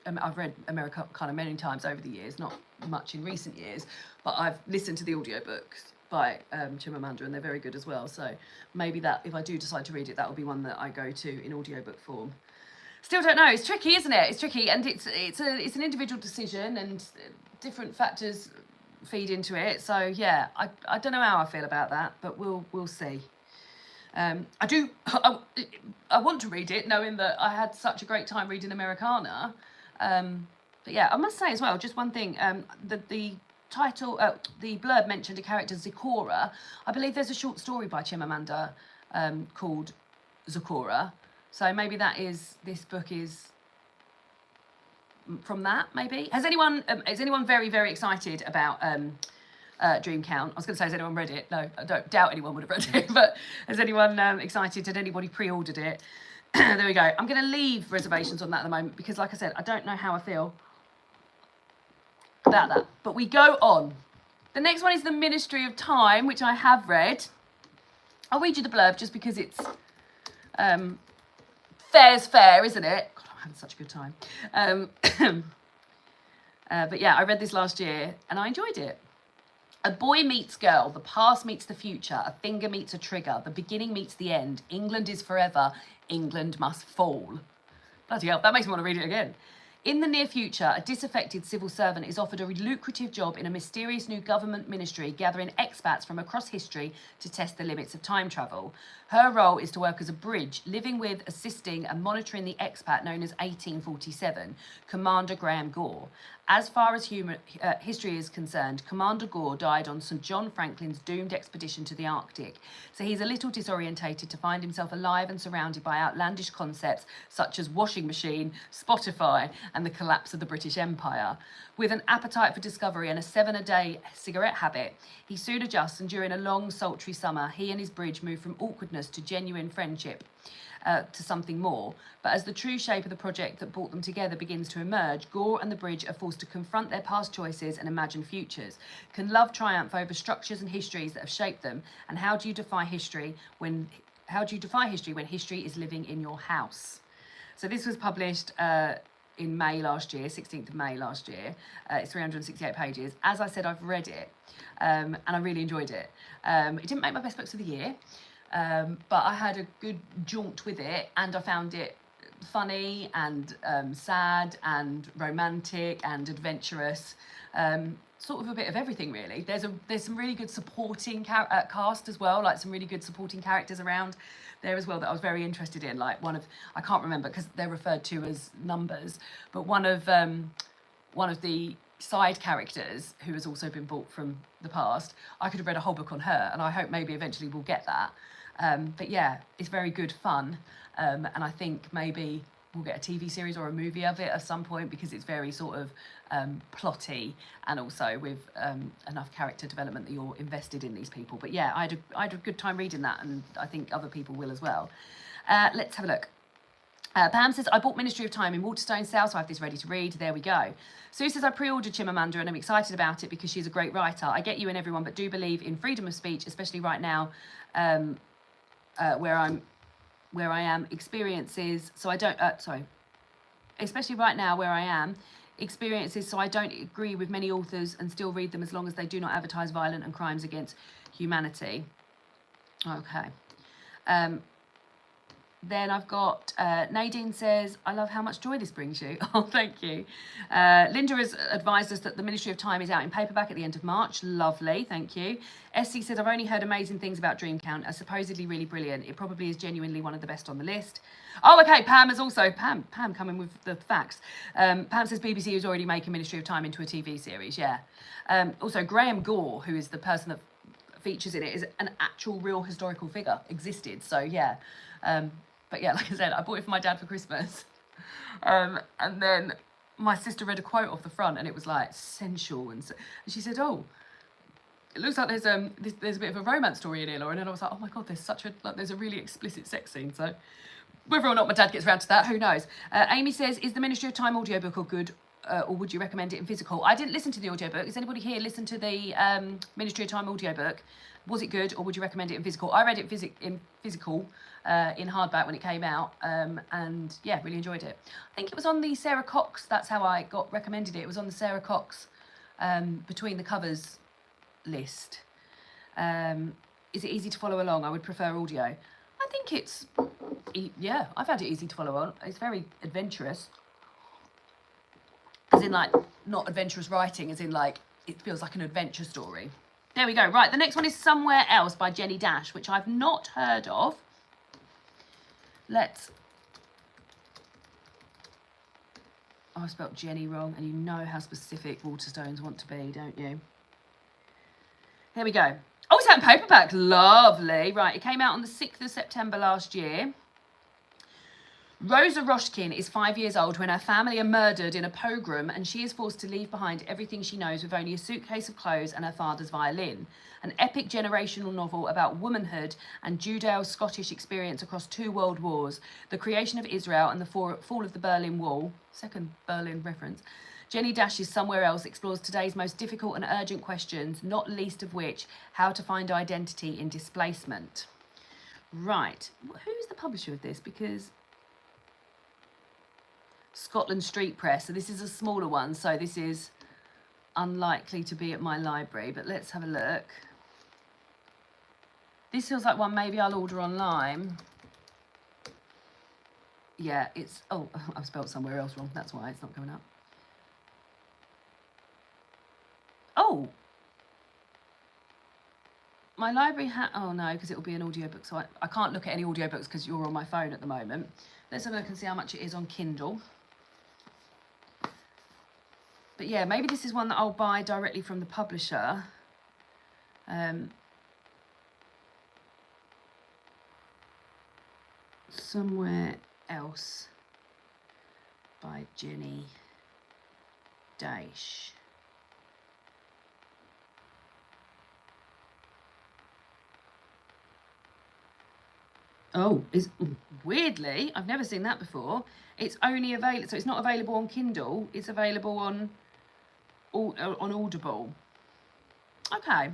I've read Americana many times over the years, not much in recent years, but I've listened to the audiobooks by Chimamanda, and they're very good as well. So maybe that, if I do decide to read it, that will be one that I go to in audiobook form. Still don't know. It's tricky, isn't it? It's tricky, and it's an individual decision, and different factors feed into it. So yeah, I don't know how I feel about that, but we'll see. I want to read it, knowing that I had such a great time reading Americana. But yeah, I must say as well, just one thing. The title, the blurb mentioned a character Zecora. I believe there's a short story by Chimamanda called Zecora. So maybe this book is from that, maybe. Is anyone very, very excited about Dream Count? I was going to say, has anyone read it? No, I don't doubt anyone would have read it, but has anyone excited? Did anybody pre-ordered it? There we go. I'm going to leave reservations on that at the moment because, like I said, I don't know how I feel about that. But we go on. The next one is The Ministry of Time, which I have read. I'll read you the blurb just because it's fair's fair, isn't it? God, I'm having such a good time. But yeah, I read this last year and I enjoyed it. A boy meets girl, the past meets the future, a finger meets a trigger, the beginning meets the end, England is forever, England must fall. Bloody hell, that makes me want to read it again. In the near future, a disaffected civil servant is offered a lucrative job in a mysterious new government ministry gathering expats from across history to test the limits of time travel. Her role is to work as a bridge, living with, assisting and monitoring the expat known as 1847, Commander Graham Gore. As far as history is concerned, Commander Gore died on St. John Franklin's doomed expedition to the Arctic, so he's a little disorientated to find himself alive and surrounded by outlandish concepts such as washing machine, Spotify, and the collapse of the British Empire. With an appetite for discovery and a 7-a-day cigarette habit, he soon adjusts, and during a long, sultry summer, he and his bridge move from awkwardness to genuine friendship. To something more. But as the true shape of the project that brought them together begins to emerge, Gore and the bridge are forced to confront their past choices and imagine futures. Can love triumph over structures and histories that have shaped them? And how do you defy history when history is living in your house? So this was published in May last year, 16th of May last year. It's 368 pages. As I said, I've read it and I really enjoyed it. It didn't make my best books of the year. But I had a good jaunt with it, and I found it funny and sad and romantic and adventurous, sort of a bit of everything really. There's some really good supporting cast as well, like some really good supporting characters around there as well that I was very interested in. Like I can't remember because they're referred to as numbers, but one of the side characters who has also been bought from the past, I could have read a whole book on her, and I hope maybe eventually we'll get that. But yeah, it's very good fun, and I think maybe we'll get a TV series or a movie of it at some point because it's very sort of plotty, and also with enough character development that you're invested in these people. But yeah, I had a good time reading that, and I think other people will as well. Let's have a look. Pam says, I bought Ministry of Time in Waterstone sale, so I have this ready to read. There we go. Sue says, I pre-ordered Chimamanda and I'm excited about it because she's a great writer. I get you and everyone, but do believe in freedom of speech, especially right now, where I am experiences. So I don't, especially right now where I am experiences. So I don't agree with many authors and still read them as long as they do not advertise violence and crimes against humanity. Okay. Then I've got Nadine says, I love how much joy this brings you. Oh, thank you. Linda has advised us that the Ministry of Time is out in paperback at the end of March. Lovely, thank you. Essie said, I've only heard amazing things about Dream Count, are supposedly really brilliant. It probably is genuinely one of the best on the list. Oh, okay, Pam has also, Pam coming with the facts. Pam says BBC is already making Ministry of Time into a TV series, yeah. Also, Graham Gore, who is the person that features in it, is an actual real historical figure, existed, so yeah. But yeah, like I said, I bought it for my dad for Christmas. And then my sister read a quote off the front and it was like sensual. And she said, oh, it looks like there's a bit of a romance story in here, Lauren. And I was like, oh my God, there's a really explicit sex scene. So whether or not my dad gets around to that, who knows? Amy says, is the Ministry of Time audiobook all good? Or would you recommend it in physical? I didn't listen to the audiobook. Has anybody here listened to the Ministry of Time audiobook? Was it good, or would you recommend it in physical? I read it in physical, in hardback when it came out, and yeah, really enjoyed it. I think it was on the Sarah Cox, that's how I got recommended it. It was on the Sarah Cox Between the Covers list. Is it easy to follow along? I would prefer audio. I think it's, yeah, I found it easy to follow on. It's very adventurous. As in, like, not adventurous writing, as in, like, it feels like an adventure story. There we go. Right, the next one is Somewhere Else by Jenny Dash, which I've not heard of. Let's... Oh, I spelled Jenny wrong, and you know how specific Waterstones want to be, don't you? Here we go. Oh, it's out in paperback. Lovely. Right, it came out on the 6th of September last year. Rosa Roshkin is 5 years old when her family are murdered in a pogrom and she is forced to leave behind everything she knows with only a suitcase of clothes and her father's violin. An epic generational novel about womanhood and Judeo-Scottish experience across 2 world wars, the creation of Israel and the fall of the Berlin Wall, second Berlin reference. Jenny Dash's Somewhere Else explores today's most difficult and urgent questions, not least of which, how to find identity in displacement. Right, who's the publisher of this? Because... Scotland Street Press, so this is a smaller one, so this is unlikely to be at my library, but let's have a look. This feels like one maybe I'll order online. Yeah, it's, oh, I've spelled Somewhere Else wrong, that's why it's not coming up. Oh! My library oh no, because it'll be an audiobook, so I can't look at any audiobooks because you're on my phone at the moment. Let's have a look and see how much it is on Kindle. But yeah, maybe this is one that I'll buy directly from the publisher. Somewhere Else by Jenny Dash. Oh, weirdly, I've never seen that before. It's only available, so it's not available on Kindle. It's available on Audible. Okay,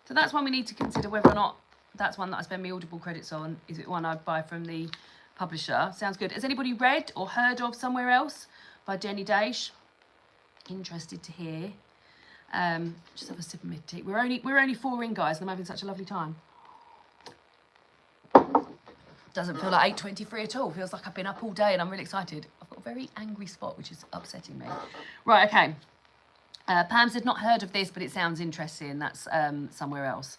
so that's one we need to consider whether or not that's one that I spend my Audible credits on. Is it one I'd buy from the publisher? Sounds good. Has anybody read or heard of Somewhere Else by Jenny Dash? Interested to hear. Just have a sip of my tea. We're only 4 in, guys, and I'm having such a lovely time. Doesn't feel like 8:23 at all. Feels like I've been up all day and I'm really excited. I've got a very angry spot, which is upsetting me. Right, okay. Pam said not heard of this, but it sounds interesting. That's Somewhere Else.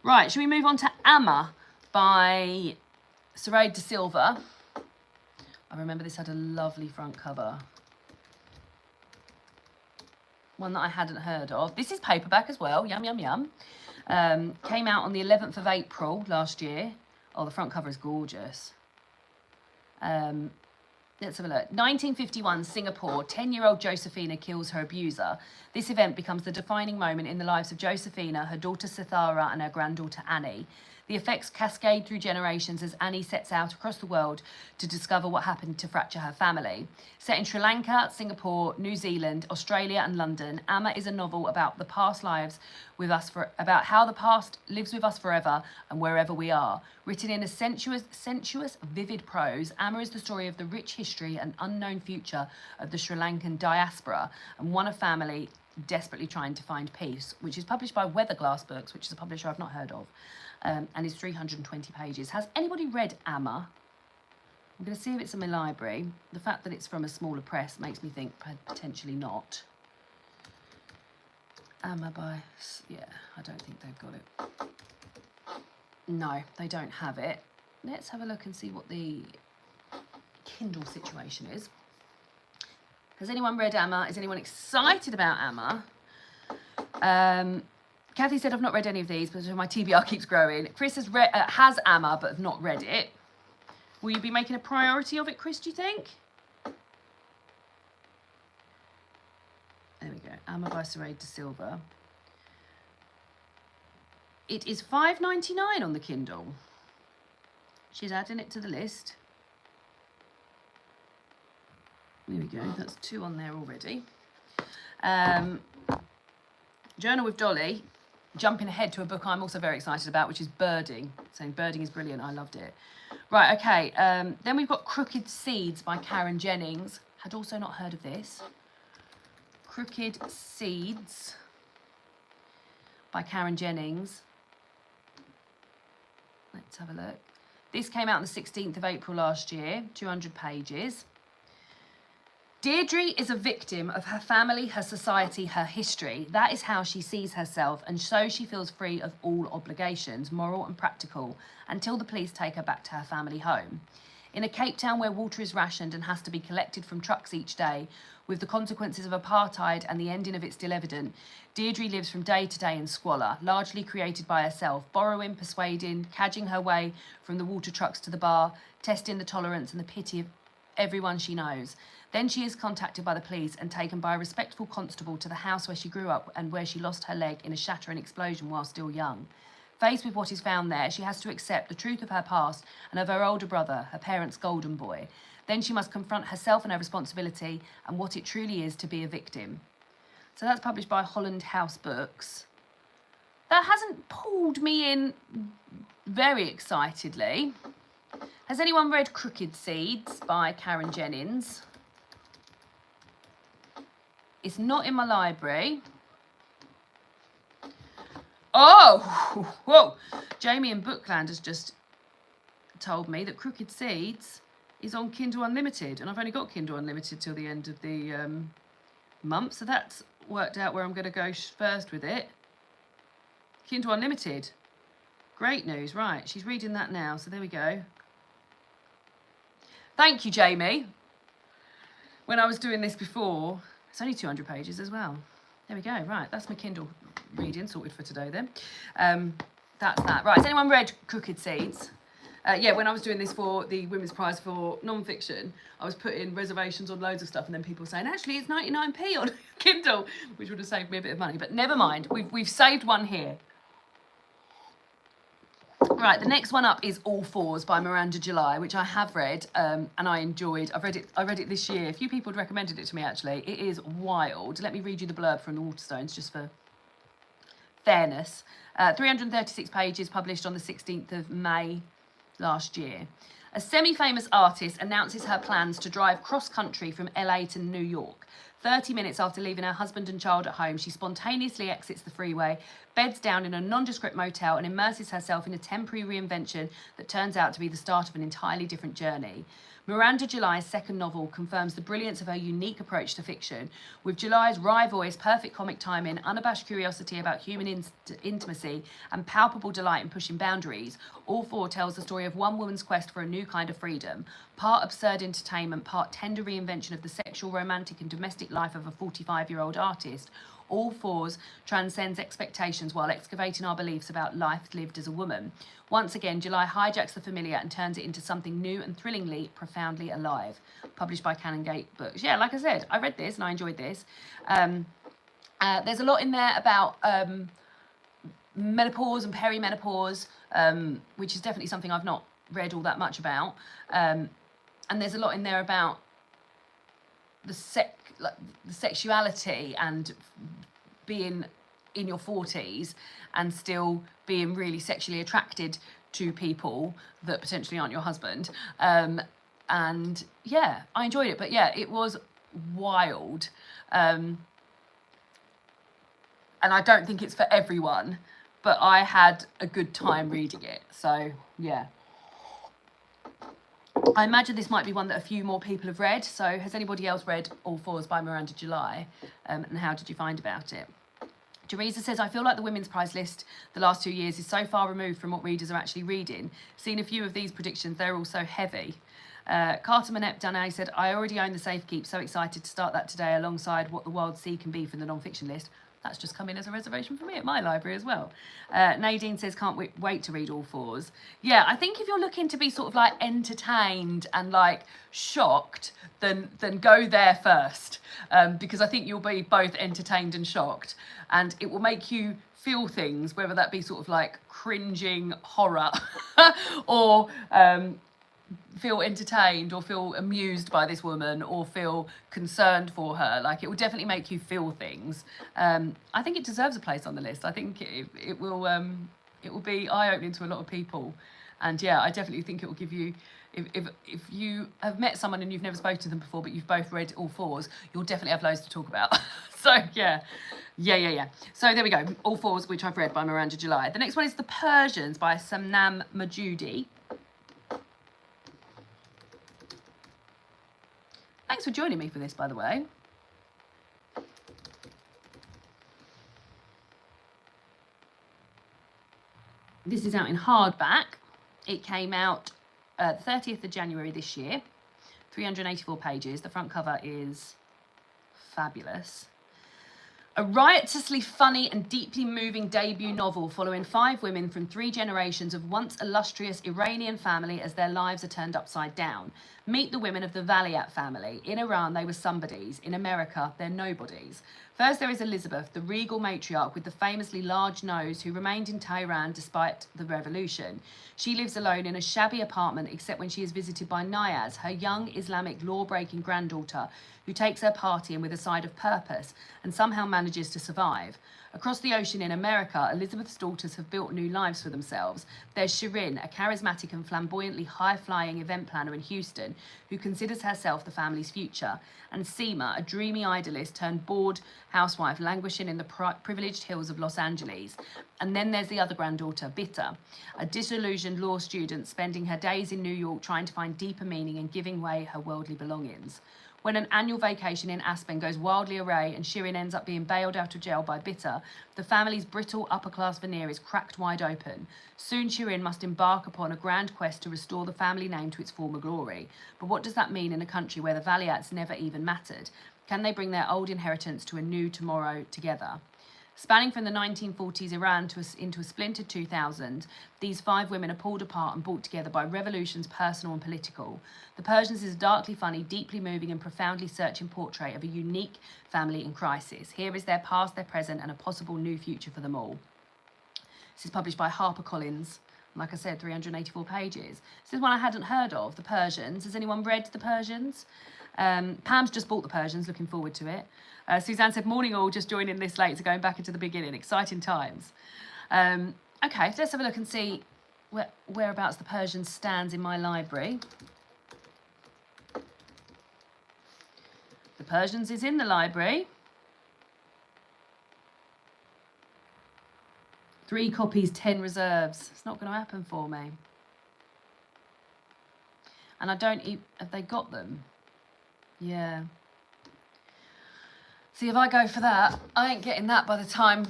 Right, should we move on to Amma by Saray De Silva? I remember this had a lovely front cover. One that I hadn't heard of. This is paperback as well. Yum, yum, yum. Came out on the 11th of April last year. Oh, the front cover is gorgeous. Let's have a look. 1951, Singapore. 10-year-old Josephina kills her abuser. This event becomes the defining moment in the lives of Josephina, her daughter Sithara, and her granddaughter Annie. The effects cascade through generations as Annie sets out across the world to discover what happened to fracture her family. Set in Sri Lanka, Singapore, New Zealand, Australia, and London, Amma is a novel about the past lives with us about how the past lives with us forever and wherever we are. Written in a sensuous, vivid prose, Amma is the story of the rich history and unknown future of the Sri Lankan diaspora and one of family desperately trying to find peace, which is published by Weatherglass Books, which is a publisher I've not heard of. And is 320 pages. Has anybody read Amma? I'm going to see if it's in my library. The fact that it's from a smaller press makes me think potentially not. Amma by... Yeah, I don't think they've got it. No, they don't have it. Let's have a look and see what the Kindle situation is. Has anyone read Amma? Is anyone excited about Amma? Kathy said, I've not read any of these, but my TBR keeps growing. Chris has Amma, but have not read it. Will you be making a priority of it, Chris, do you think? There we go. Amma by Sarade de Silva. It is $5.99 on the Kindle. She's adding it to the list. There we go. That's 2 on there already. Journal with Dolly. Jumping ahead to a book I'm also very excited about, which is Birding. Saying Birding is brilliant. I loved it. Right, okay. Then we've got Crooked Seeds by Karen Jennings. Had also not heard of this. Crooked Seeds by Karen Jennings. Let's have a look. This came out on the 16th of April last year, 200 pages. Deirdre is a victim of her family, her society, her history. That is how she sees herself, and so she feels free of all obligations, moral and practical, until the police take her back to her family home. In a Cape Town where water is rationed and has to be collected from trucks each day, with the consequences of apartheid and the ending of it still evident, Deirdre lives from day to day in squalor, largely created by herself, borrowing, persuading, cadging her way from the water trucks to the bar, testing the tolerance and the pity of everyone she knows. Then she is contacted by the police and taken by a respectful constable to the house where she grew up and where she lost her leg in a shattering explosion while still young. Faced with what is found there, she has to accept the truth of her past and of her older brother, her parents' golden boy. Then she must confront herself and her responsibility and what it truly is to be a victim. So that's published by Holland House Books. That hasn't pulled me in very excitedly. Has anyone read Crooked Seeds by Karen Jennings? It's not in my library. Oh, whoa. Jamie in Bookland has just told me that Crooked Seeds is on Kindle Unlimited, and I've only got Kindle Unlimited till the end of the month, so that's worked out where I'm going to go first with it. Kindle Unlimited. Great news. Right, she's reading that now, so there we go. Thank you, Jamie. When I was doing this before, it's only 200 pages as well. There we go. Right, that's my Kindle reading sorted for today then. That's that. Right, has anyone read Crooked Seeds? Yeah, when I was doing this for the Women's Prize for non-fiction, I was putting reservations on loads of stuff, and then people saying, actually, it's 99p on Kindle, which would have saved me a bit of money. But never mind, we've saved one here. Right, the next one up is All Fours by Miranda July, which I have read and I enjoyed. I read it this year. A few people had recommended it to me, actually. It is wild. Let me read you the blurb from the Waterstones, just for fairness. 336 pages, published on the 16th of May last year. A semi-famous artist announces her plans to drive cross-country from LA to New York. 30 minutes after leaving her husband and child at home, she spontaneously exits the freeway, beds down in a nondescript motel, and immerses herself in a temporary reinvention that turns out to be the start of an entirely different journey. Miranda July's second novel confirms the brilliance of her unique approach to fiction. With July's wry voice, perfect comic timing, unabashed curiosity about human intimacy, and palpable delight in pushing boundaries, All Four tells the story of one woman's quest for a new kind of freedom. Part absurd entertainment, part tender reinvention of the sexual, romantic, and domestic life of a 45-year-old artist. All Fours transcends expectations while excavating our beliefs about life lived as a woman. Once again, July hijacks the familiar and turns it into something new and thrillingly, profoundly alive. Published by Canongate Books. Yeah, like I said, I read this and I enjoyed this. There's a lot in there about menopause and perimenopause, which is definitely something I've not read all that much about. And there's a lot in there about the sexuality and being in your 40s and still being really sexually attracted to people that potentially aren't your husband. And yeah, I enjoyed it, but yeah, it was wild. And I don't think it's for everyone, but I had a good time reading it. So yeah. I imagine this might be one that a few more people have read. So has anybody else read All Fours by Miranda July? And how did you find about it? Teresa says, I feel like the women's prize list the last 2 years is so far removed from what readers are actually reading. Seen a few of these predictions, they're all so heavy. Carter Manette Danae said, I already own the Safekeep, so excited to start that today alongside What the Wild Sea Can Be from the non-fiction list. That's just come in as a reservation for me at my library as well. Nadine says, can't wait to read All Fours. Yeah, I think if you're looking to be sort of like entertained and like shocked, then go there first. Because I think you'll be both entertained and shocked. And it will make you feel things, whether that be sort of like cringing horror or feel entertained or feel amused by this woman or feel concerned for her. Like, it will definitely make you feel things. I think it deserves a place on the list. I think it will be eye-opening to a lot of people. And yeah, I definitely think it will give you, if you have met someone and you've never spoken to them before, but you've both read All Fours, you'll definitely have loads to talk about. So yeah. So there we go. All Fours, which I've read by Miranda July. The next one is The Persians by Samnam Majudi. Thanks for joining me for this, by the way. This is out in hardback. It came out the 30th of January this year. 384 pages. The front cover is fabulous. A riotously funny and deeply moving debut novel following 5 women from 3 generations of once illustrious Iranian family as their lives are turned upside down. Meet the women of the Valiat family. In Iran, they were somebodies. In America, they're nobodies. First, there is Elizabeth, the regal matriarch with the famously large nose who remained in Tehran despite the revolution. She lives alone in a shabby apartment except when she is visited by Nayaz, her young Islamic law-breaking granddaughter, who takes her partying with a side of purpose and somehow manages to survive. Across the ocean in America, Elizabeth's daughters have built new lives for themselves. There's Shirin, a charismatic and flamboyantly high-flying event planner in Houston, who considers herself the family's future, and Seema, a dreamy idolist turned bored housewife languishing in the privileged hills of Los Angeles. And then there's the other granddaughter, Bitter, a disillusioned law student spending her days in New York trying to find deeper meaning and giving away her worldly belongings. When an annual vacation in Aspen goes wildly awry and Shirin ends up being bailed out of jail by Bitter, the family's brittle upper-class veneer is cracked wide open. Soon Shirin must embark upon a grand quest to restore the family name to its former glory. But what does that mean in a country where the Valiats never even mattered? Can they bring their old inheritance to a new tomorrow together? Spanning from the 1940s Iran into a splintered 2000, these 5 women are pulled apart and brought together by revolutions personal and political. The Persians is a darkly funny, deeply moving and profoundly searching portrait of a unique family in crisis. Here is their past, their present and a possible new future for them all. This is published by HarperCollins. Like I said, 384 pages. This is one I hadn't heard of, The Persians. Has anyone read The Persians? Pam's just bought The Persians, looking forward to it. Suzanne said, morning all, just joining this late, so going back into the beginning. Exciting times. Okay, let's have a look and see whereabouts The Persians stands in my library. The Persians is in the library. 3 copies, 10 reserves. It's not going to happen for me. And I don't even... Have they got them? Yeah. See, if I go for that, I ain't getting that by the time...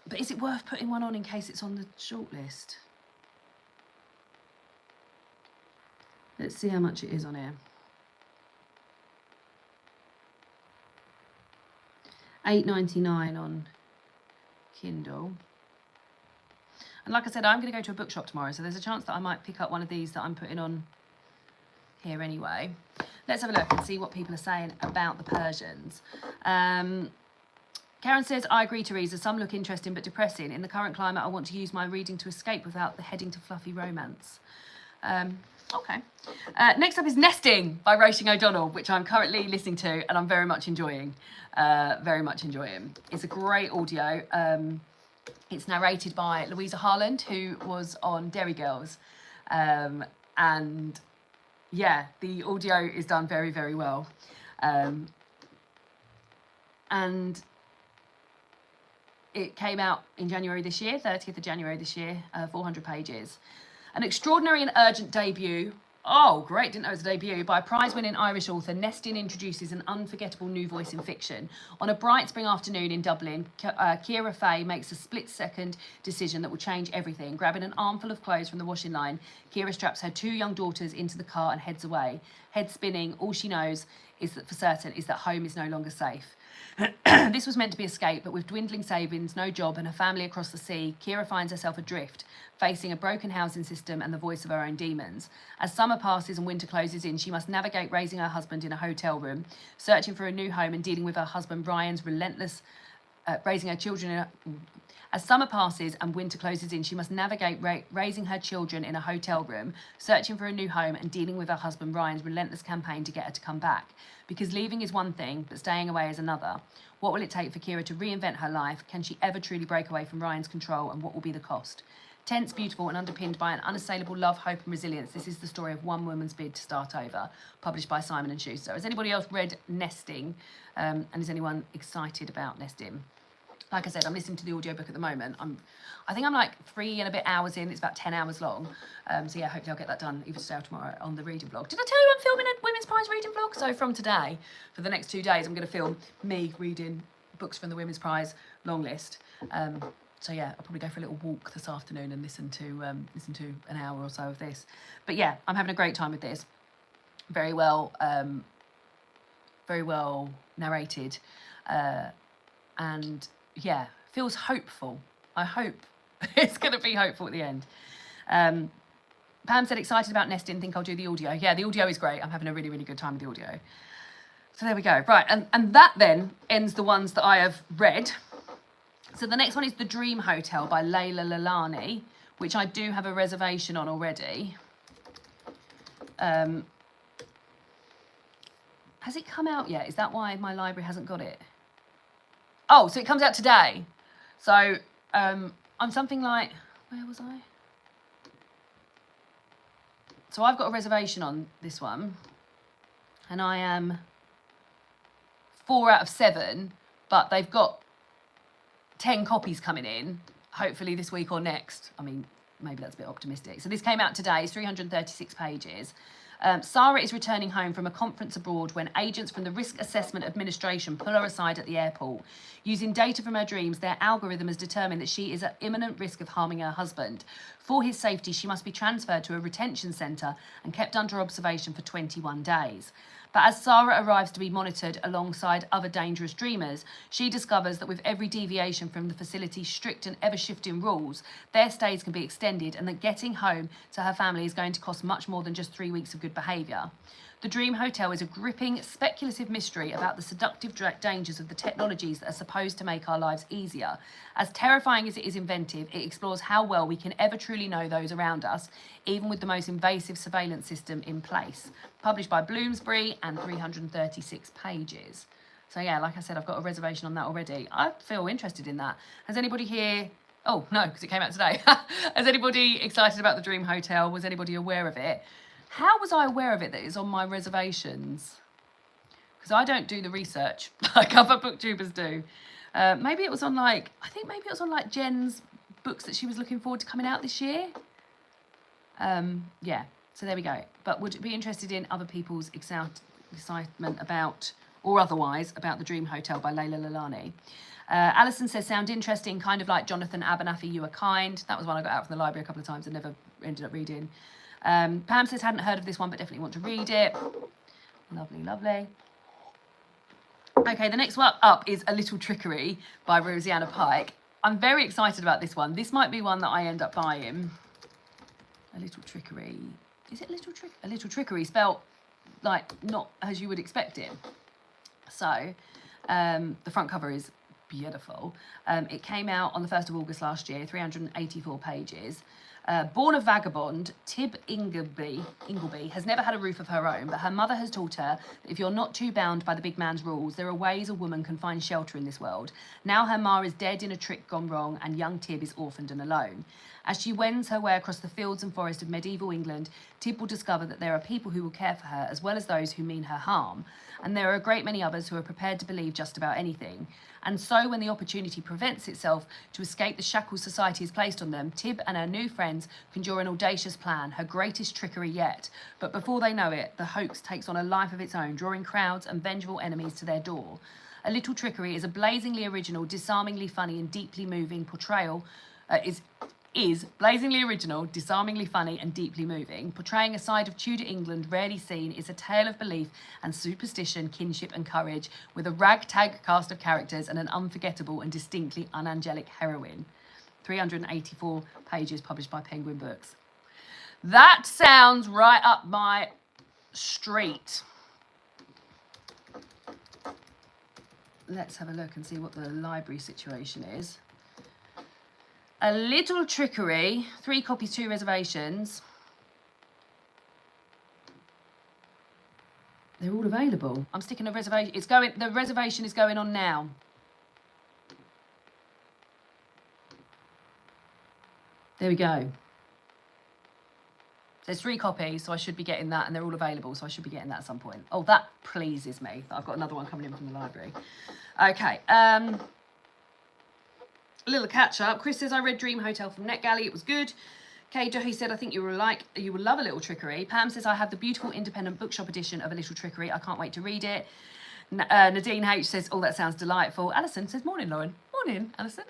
But is it worth putting one on in case it's on the shortlist? Let's see how much it is on here. $8.99 on Kindle. And like I said, I'm going to go to a bookshop tomorrow, so there's a chance that I might pick up one of these that I'm putting on here anyway. Let's have a look and see what people are saying about The Persians. Karen says, I agree, Teresa. Some look interesting but depressing. In the current climate, I want to use my reading to escape without the heading to fluffy romance. Okay. Next up is Nesting by Roisin O'Donnell, which I'm currently listening to and I'm very much enjoying. It's a great audio. It's narrated by Louisa Harland, who was on Derry Girls. And yeah, the audio is done very, very well. And it came out in January this year, 30th of January this year, 400 pages. An extraordinary and urgent debut Oh, great. Didn't know it was a debut. By prize-winning Irish author, Nestin introduces an unforgettable new voice in fiction. On a bright spring afternoon in Dublin, Ciara Fay makes a split-second decision that will change everything. Grabbing an armful of clothes from the washing line, Ciara straps her 2 young daughters into the car and heads away. Head spinning, all she knows is that for certain is that home is no longer safe. This was meant to be escape, but with dwindling savings, no job, and her family across the sea, Ciara finds herself adrift, facing a broken housing system and the voice of her own demons. As summer passes and winter closes in, she must navigate raising her husband in a hotel room, searching for a new home and dealing with her husband Brian's relentless raising her children in a... As summer passes and winter closes in, she must navigate raising her children in a hotel room, searching for a new home and dealing with her husband Ryan's relentless campaign to get her to come back. Because leaving is one thing, but staying away is another. What will it take for Ciara to reinvent her life? Can she ever truly break away from Ryan's control, and what will be the cost? Tense, beautiful, and underpinned by an unassailable love, hope, and resilience, this is the story of one woman's bid to start over, published by Simon & Schuster. Has anybody else read Nesting? And is anyone excited about Nesting? Like I said, I'm listening to the audiobook at the moment. I think I'm like 3 and a bit hours in. It's about 10 hours long. So yeah, hopefully I'll get that done either today or tomorrow on the reading vlog. Did I tell you I'm filming a Women's Prize reading vlog? So from today, for the next 2 days, I'm going to film me reading books from the Women's Prize Longlist. So yeah, I'll probably go for a little walk this afternoon and listen to an hour or so of this. But yeah, I'm having a great time with this. Very well narrated, and yeah, feels hopeful. I hope it's going to be hopeful at the end. Pam said, excited about Nesting, think I'll do the audio. Yeah, the audio is great. I'm having a really, really good time with the audio. So there we go. Right, and that then ends the ones that I have read. So the next one is The Dream Hotel by Layla Lalani, which I do have a reservation on already. Has it come out yet? Is that why my library hasn't got it? Oh, so it comes out today. So I'm something like, where was I? So I've got a reservation on this one, and I am 4 out of 7, but they've got 10 copies coming in, hopefully this week or next. I mean, maybe that's a bit optimistic. So this came out today, it's 336 pages. Sarah is returning home from a conference abroad when agents from the Risk Assessment Administration pull her aside at the airport. Using data from her dreams, their algorithm has determined that she is at imminent risk of harming her husband. For his safety, she must be transferred to a retention centre and kept under observation for 21 days. But as Sarah arrives to be monitored alongside other dangerous dreamers, she discovers that with every deviation from the facility's strict and ever-shifting rules, their stays can be extended and that getting home to her family is going to cost much more than just 3 weeks of good behaviour. The Dream Hotel is a gripping, speculative mystery about the seductive dangers of the technologies that are supposed to make our lives easier. As terrifying as it is inventive, it explores how well we can ever truly know those around us, even with the most invasive surveillance system in place. Published by Bloomsbury and 336 pages. So yeah, like I said, I've got a reservation on that already. I feel interested in that. Has anybody here... Oh, no, because it came out today. Has anybody excited about the Dream Hotel? Was anybody aware of it? How was I aware of it that it's on my reservations? Because I don't do the research like other booktubers do. Maybe it was on like, I think maybe it was on like Jen's books that she was looking forward to coming out this year. Yeah, so there we go. But would you be interested in other people's excitement about, or otherwise, about The Dream Hotel by Layla Lalani? Alison says, sound interesting, kind of like Jonathan Abernathy, You Are Kind. That was one I got out from the library a couple of times and never ended up reading. Pam says, hadn't heard of this one, but definitely want to read it. Lovely, lovely. Okay, the next one up is A Little Trickery by Rosanna Pike. I'm very excited about this one. This might be one that I end up buying. A Little Trickery. Is it Little Trick? A Little Trickery, spelt like not as you would expect it. So, the front cover is beautiful. It came out on the 1st of August last year, 384 pages. Born a vagabond, Tib Ingleby has never had a roof of her own, but her mother has taught her that if you're not too bound by the big man's rules, there are ways a woman can find shelter in this world. Now her ma is dead in a trick gone wrong, and young Tib is orphaned and alone. As she wends her way across the fields and forest of medieval England, Tib will discover that there are people who will care for her, as well as those who mean her harm. And there are a great many others who are prepared to believe just about anything. And so when the opportunity presents itself to escape the shackles society has placed on them, Tib and her new friends conjure an audacious plan, her greatest trickery yet. But before they know it, the hoax takes on a life of its own, drawing crowds and vengeful enemies to their door. A Little Trickery is a blazingly original, disarmingly funny and deeply moving portrayal, is blazingly original, disarmingly funny and deeply moving, portraying a side of Tudor England rarely seen. Is a tale of belief and superstition, kinship and courage, with a ragtag cast of characters and an unforgettable and distinctly unangelic heroine. 384 pages, published by Penguin Books. That sounds right up my street. Let's have a look and see what the library situation is. A Little Trickery, 3 copies, 2 reservations. They're all available. I'm sticking a reservation. The reservation is going on now. There we go. There's 3 copies, so I should be getting that, and they're all available, so I should be getting that at some point. Oh, that pleases me. I've got another one coming in from the library. Okay. A little catch up. Chris says, I read Dream Hotel from NetGalley. It was good. Kay Duffy said, I think you will love A Little Trickery. Pam says, I have the beautiful independent bookshop edition of A Little Trickery. I can't wait to read it. Nadine H says, oh, that sounds delightful. Alison says, morning, Lauren. Morning, Alison.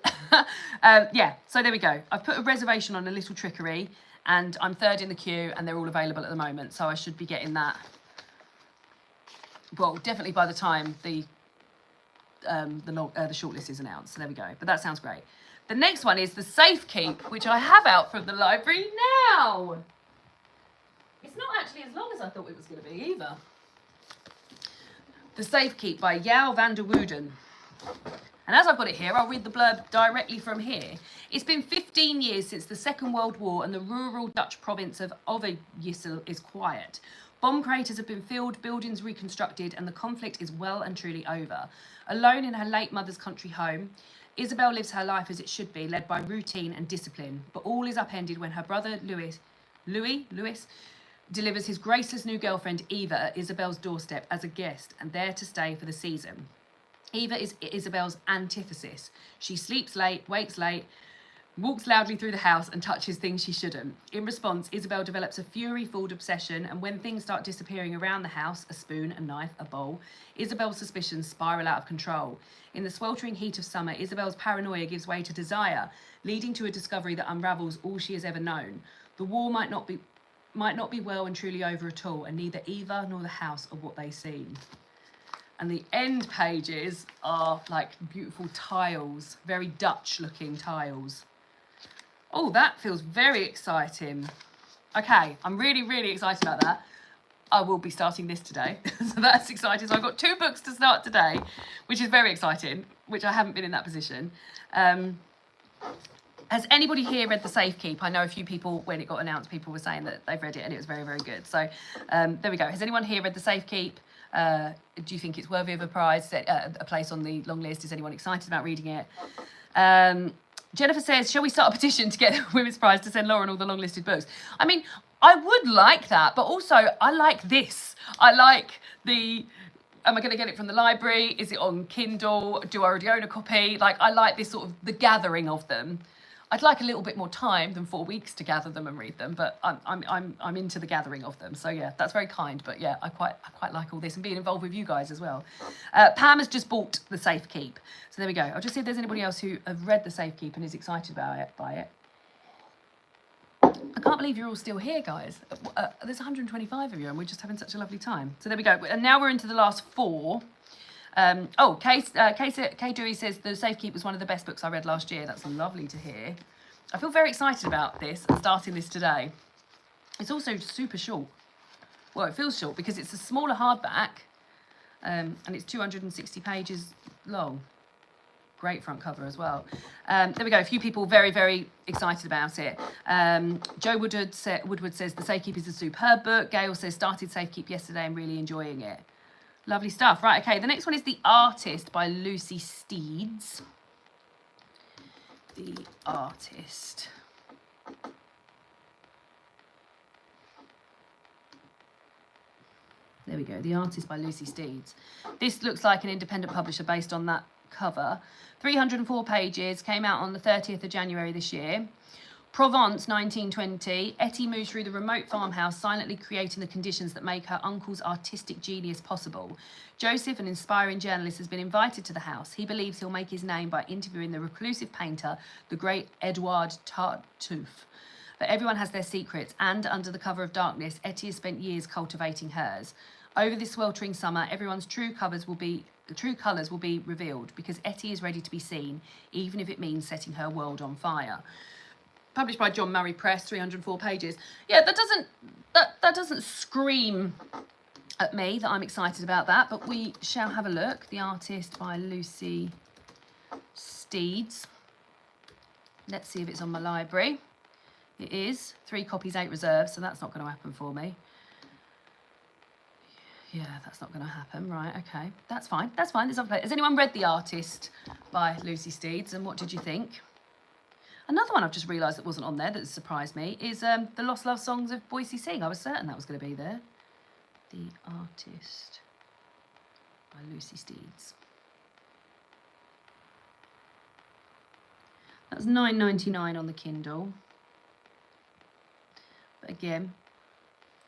Yeah, so there we go. I've put a reservation on A Little Trickery, and I'm 3rd in the queue, and they're all available at the moment. So I should be getting that. Well, definitely by the time the shortlist is announced. So there we go. But that sounds great. The next one is The Safekeep, which I have out from the library now. It's not actually as long as I thought it was going to be either. The Safekeep by Jouw van der Wooden. And as I've got it here, I'll read the blurb directly from here. It's been 15 years since the Second World War and the rural Dutch province of Overijssel is quiet. Bomb craters have been filled, buildings reconstructed, and the conflict is well and truly over. Alone in her late mother's country home, Isabel lives her life as it should be, led by routine and discipline. But all is upended when her brother Louis delivers his graceless new girlfriend Eva at Isabel's doorstep as a guest and there to stay for the season. Eva is Isabel's antithesis. She sleeps late, wakes late, walks loudly through the house and touches things she shouldn't. In response, Isabel develops a fury-filled obsession, and when things start disappearing around the house, a spoon, a knife, a bowl, Isabel's suspicions spiral out of control. In the sweltering heat of summer, Isabel's paranoia gives way to desire, leading to a discovery that unravels all she has ever known. The war might not be well and truly over at all, and neither Eva nor the house are what they seem. And the end pages are like beautiful tiles, very Dutch-looking tiles. Oh, that feels very exciting. Okay, I'm really, really excited about that. I will be starting this today, so that's exciting. So I've got 2 books to start today, which is very exciting, which I haven't been in that position. Has anybody here read The Safekeep? I know a few people, when it got announced, people were saying that they've read it and it was very, very good. So there we go. Has anyone here read The Safekeep? Do you think it's worthy of a prize, a place on the long list? Is anyone excited about reading it? Jennifer says, shall we start a petition to get the Women's Prize to send Lauren all the long-listed books? I mean, I would like that, but also I like this. I like the, am I going to get it from the library? Is it on Kindle? Do I already own a copy? Like, I like this sort of, the gathering of them. I'd like a little bit more time than 4 weeks to gather them and read them, but I'm into the gathering of them. So yeah, that's very kind. But yeah, I quite like all this and being involved with you guys as well. Pam has just bought The Safekeep, so there we go. I'll just see if there's anybody else who have read The Safekeep and is excited by it. I can't believe you're all still here, guys. There's 125 of you, and we're just having such a lovely time. So there we go. And now we're into the last 4. Kay Dewey says The Safekeep was one of the best books I read last year. That's lovely to hear. I feel very excited about this and starting this today. It's also super short. Well, it feels short because it's a smaller hardback, and it's 260 pages long. Great front cover as well. There we go. A few people very, very excited about it. Joe Woodward says The Safekeep is a superb book. Gail says started Safekeep yesterday and really enjoying it. Lovely stuff. Right, okay, the next one is The Artist by Lucy Steeds. The Artist. There we go, The Artist by Lucy Steeds. This looks like an independent publisher based on that cover. 304 pages, came out on the 30th of January this year. Provence, 1920. Etty moves through the remote farmhouse, silently creating the conditions that make her uncle's artistic genius possible. Joseph, an inspiring journalist, has been invited to the house. He believes he'll make his name by interviewing the reclusive painter, the great Edouard Tartuffe. But everyone has their secrets, and under the cover of darkness, Etty has spent years cultivating hers. Over this sweltering summer, everyone's true colours will be revealed, because Etty is ready to be seen, even if it means setting her world on fire. Published by John Murray Press, 304 pages. Yeah, that doesn't scream at me that I'm excited about that, but we shall have a look. The artist by Lucy Steeds. Let's see if it's on my library. It is. 3 copies, 8 reserves, so that's not going to happen for me. Yeah, that's not going to happen. Right, okay. That's fine. That's fine. Has anyone read The Artist by Lucy Steeds, and what did you think? Another one I've just realised that wasn't on there that surprised me is The Lost Love Songs of Boise Sing. I was certain that was going to be there. The Artist by Lucy Steeds. That's $9.99 on the Kindle. But again,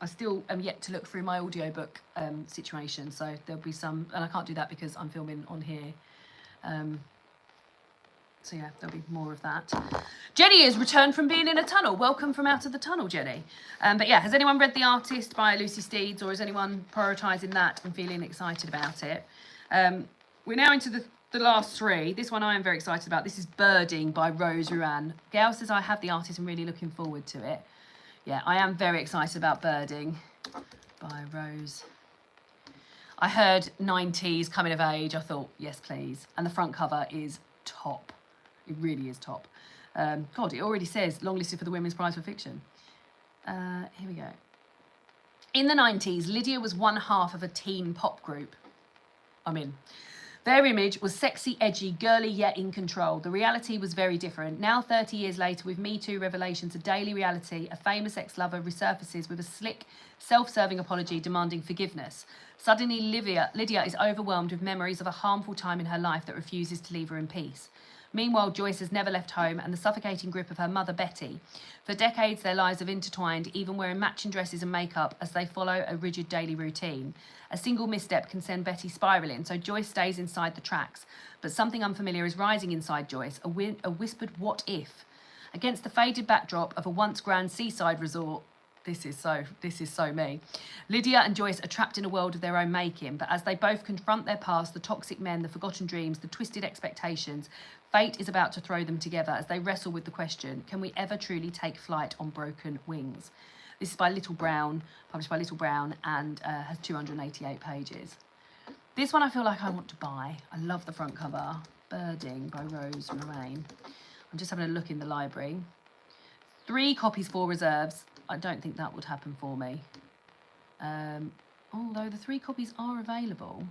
I still am yet to look through my audiobook situation, so there'll be some, and I can't do that because I'm filming on here. So yeah, there'll be more of that. Jenny has returned from being in a tunnel. Welcome from out of the tunnel, Jenny. But yeah, has anyone read The Artist by Lucy Steeds, or is anyone prioritising that and feeling excited about it? We're now into the last 3. This one I am very excited about. This is Birding by Rose Ruan. Gail says, I have The Artist and really looking forward to it. Yeah, I am very excited about Birding by Rose. I heard 90s coming of age. I thought, yes, please. And the front cover is top. It really is top. God, it already says longlisted for the Women's Prize for Fiction. Here we go. In the 90s, Lydia was one half of a teen pop group. I'm in. Their image was sexy, edgy, girly, yet in control. The reality was very different. Now, 30 years later, with Me Too revelations of daily reality, a famous ex-lover resurfaces with a slick, self-serving apology demanding forgiveness. Suddenly, Lydia is overwhelmed with memories of a harmful time in her life that refuses to leave her in peace. Meanwhile, Joyce has never left home and the suffocating grip of her mother, Betty. For decades, their lives have intertwined, even wearing matching dresses and makeup as they follow a rigid daily routine. A single misstep can send Betty spiralling, so Joyce stays inside the tracks. But something unfamiliar is rising inside Joyce, a whispered what if. Against the faded backdrop of a once grand seaside resort, this is so me. Lydia and Joyce are trapped in a world of their own making, but as they both confront their past, the toxic men, the forgotten dreams, the twisted expectations, fate is about to throw them together as they wrestle with the question, can we ever truly take flight on broken wings? This is by Little Brown, published by Little Brown, and has 288 pages. This one I feel like I want to buy. I love the front cover. Birding by Rose Moraine. I'm just having a look in the library. 3 copies, 4 reserves. I don't think that would happen for me. Although the 3 copies are available.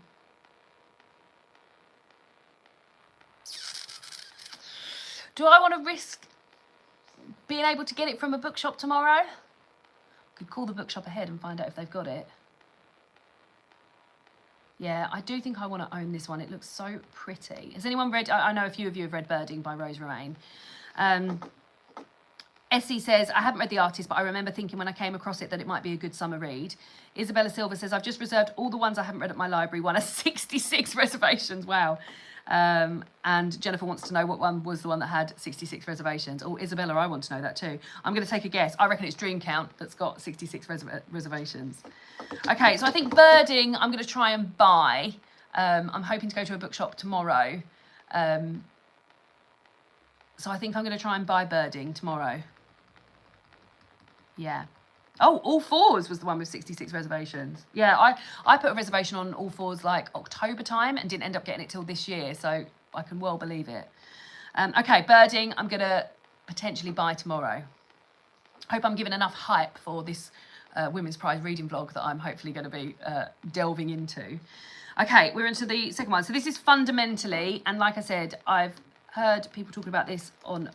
Do I want to risk being able to get it from a bookshop tomorrow? Could call the bookshop ahead and find out if they've got it. Yeah, I do think I want to own this one. It looks so pretty. Has anyone read, I know a few of you have read Birding by Rose Moraine. Essie says, I haven't read The Artist, but I remember thinking when I came across it that it might be a good summer read. Isabella Silva says, I've just reserved all the ones I haven't read at my library. One has 66 reservations. Wow. And Jennifer wants to know what one was the one that had 66 reservations. Oh, Isabella, I want to know that too. I'm going to take a guess. I reckon it's Dream Count that's got 66 reservations. Okay, so I think Birding I'm going to try and buy. I'm hoping to go to a bookshop tomorrow. So I think I'm going to try and buy Birding tomorrow. Yeah. Oh, All Fours was the one with 66 reservations. Yeah, I put a reservation on All Fours like October time and didn't end up getting it till this year, so I can well believe it. Okay, Birding I'm going to potentially buy tomorrow. Hope I'm giving enough hype for this Women's Prize reading vlog that I'm hopefully going to be delving into. Okay, we're into the second one. So this is Fundamentally, and like I said, I've heard people talking about this on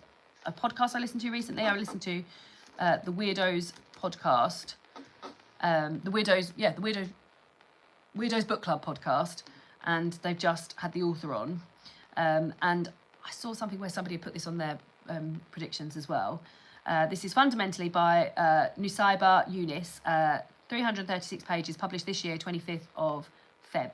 a podcast I listened to recently. I listened to the Weirdos podcast, the Weirdos Book Club podcast, and they've just had the author on. And I saw something where somebody had put this on their predictions as well. This is fundamentally by Nusaiba Yunus, 336 pages, published this year, 25th of Feb.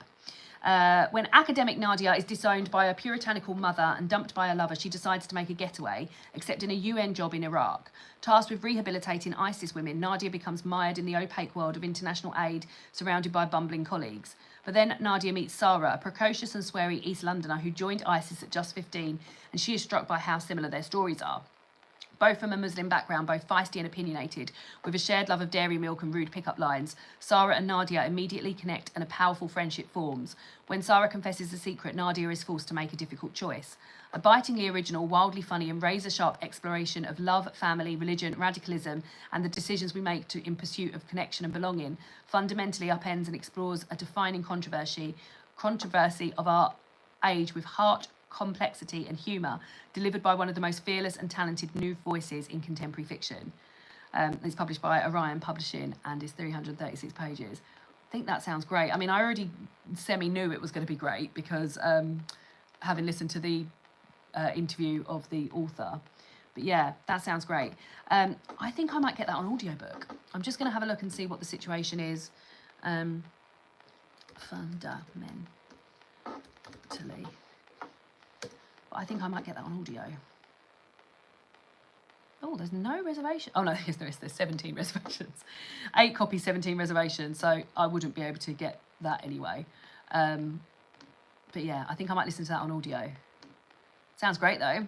When academic Nadia is disowned by her puritanical mother and dumped by her lover, she decides to make a getaway, accepting a UN job in Iraq. Tasked with rehabilitating ISIS women, Nadia becomes mired in the opaque world of international aid, surrounded by bumbling colleagues. But then Nadia meets Sarah, a precocious and sweary East Londoner who joined ISIS at just 15, and she is struck by how similar their stories are. Both from a Muslim background, both feisty and opinionated, with a shared love of dairy milk and rude pickup lines, Sarah and Nadia immediately connect and a powerful friendship forms. When Sarah confesses the secret, Nadia is forced to make a difficult choice. A bitingly original, wildly funny and razor-sharp exploration of love, family, religion, radicalism, and the decisions we make in pursuit of connection and belonging, fundamentally upends and explores a defining controversy of our age with heart, complexity and humour, delivered by one of the most fearless and talented new voices in contemporary fiction. It's published by Orion Publishing and is 336 pages. I think that sounds great. I mean, I already semi-knew it was going to be great because having listened to the interview of the author. But yeah, that sounds great. I think I might get that on audiobook. I'm just going to have a look and see what the situation is. Fundamentally. But I think I might get that on audio. Oh, there's no reservation. Oh, no, yes, there is. There's 17 reservations. 8 copies, 17 reservations. So I wouldn't be able to get that anyway. But yeah, I think I might listen to that on audio. Sounds great, though.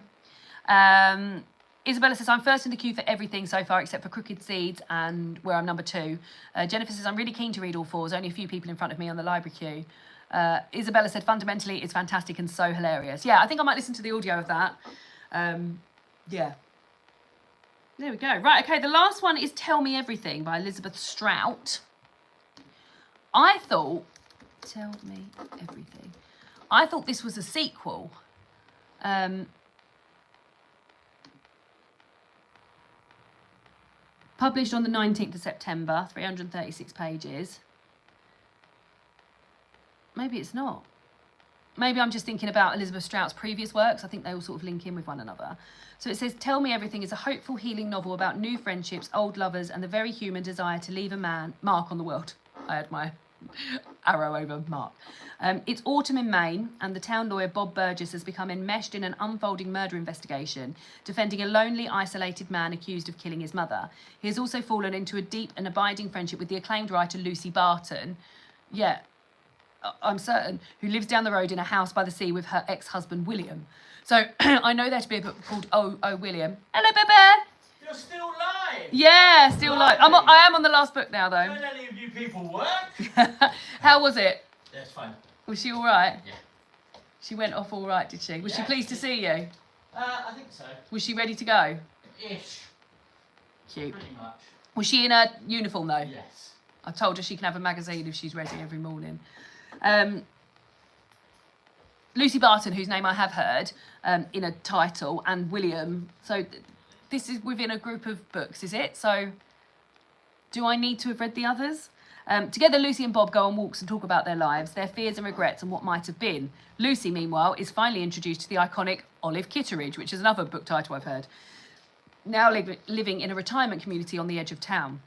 Isabella says, I'm first in the queue for everything so far except for Crooked Seeds and where I'm number 2. Jennifer says, I'm really keen to read all 4s. Only a few people in front of me on the library queue. Isabella said, fundamentally, it's fantastic and so hilarious. Yeah, I think I might listen to the audio of that. Yeah. There we go. Right, okay, the last one is Tell Me Everything by Elizabeth Strout. I thought, Tell Me Everything. I thought this was a sequel. Published on the 19th of September, 336 pages. Maybe it's not. Maybe I'm just thinking about Elizabeth Strout's previous works. I think they all sort of link in with one another. So it says, Tell Me Everything is a hopeful, healing novel about new friendships, old lovers, and the very human desire to leave a mark on the world. I had my arrow over mark. It's autumn in Maine, and the town lawyer Bob Burgess has become enmeshed in an unfolding murder investigation, defending a lonely, isolated man accused of killing his mother. He has also fallen into a deep and abiding friendship with the acclaimed writer Lucy Barton. Yeah, I'm certain, who lives down the road in a house by the sea with her ex-husband, William. So I know there to be a book called Oh William. Hello, Bebe. You're still live. Yeah, still live. I am on the last book now, though. Don't any of you people work? How was it? Yeah, it's fine. Was she all right? Yeah. She went off all right, did she? Was she Yeah. pleased to see you? I think so. Was she ready to go? Ish. Cute. Pretty much. Was she in her uniform, though? Yes. I told her she can have a magazine if she's ready every morning. Lucy Barton, whose name I have heard in a title, and William. So this is within a group of books, is it? So do I need to have read the others? Together, Lucy and Bob go on walks and talk about their lives, their fears and regrets, and what might have been. Lucy, meanwhile, is finally introduced to the iconic Olive Kitteridge, which is another book title I've heard, now living in a retirement community on the edge of town.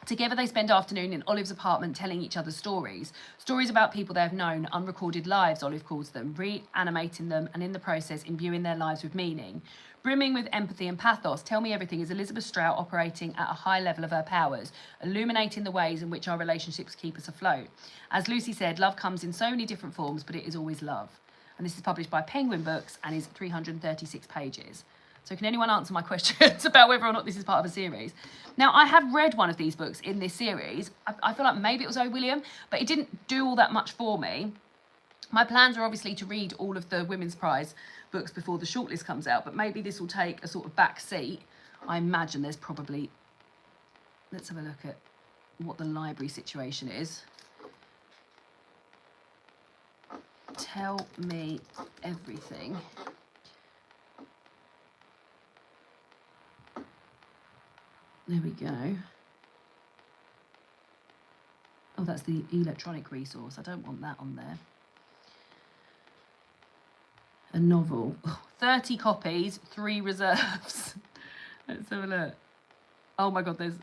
Together they spend afternoon in Olive's apartment telling each other stories. Stories about people they have known, unrecorded lives, Olive calls them, reanimating them and in the process imbuing their lives with meaning. Brimming with empathy and pathos, Tell Me Everything is Elizabeth Strout operating at a high level of her powers, illuminating the ways in which our relationships keep us afloat. As Lucy said, love comes in so many different forms, but it is always love. And this is published by Penguin Books and is 336 pages. So can anyone answer my questions about whether or not this is part of a series? Now, I have read one of these books in this series. I feel like maybe it was O. William, but it didn't do all that much for me. My plans are obviously to read all of the Women's Prize books before the shortlist comes out, but maybe this will take a sort of back seat. I imagine there's probably... Let's have a look at what the library situation is. Tell Me Everything. There we go. Oh, that's the electronic resource. I don't want that on there. a novel. 30 copies, 3 reserves. Let's have a look. Oh my God, there's...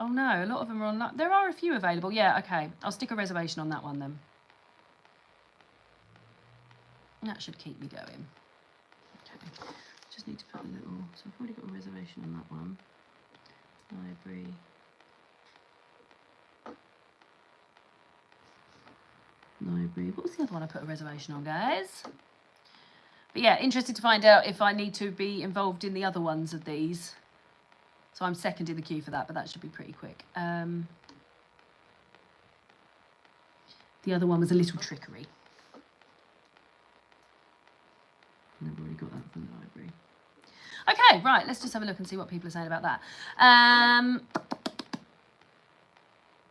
Oh no, a lot of them are online. There are a few available. Yeah, okay. I'll stick a reservation on that one then. That should keep me going. Okay. Just need to put a little... So I've already got a reservation on that one. Library. Library. What was the other one I put a reservation on, guys? But yeah, interested to find out if I need to be involved in the other ones of these. So I'm second in the queue for that, but that should be pretty quick. The other one was A Little Trickery. And I've already got that from the library. Okay, right, let's just have a look and see what people are saying about that.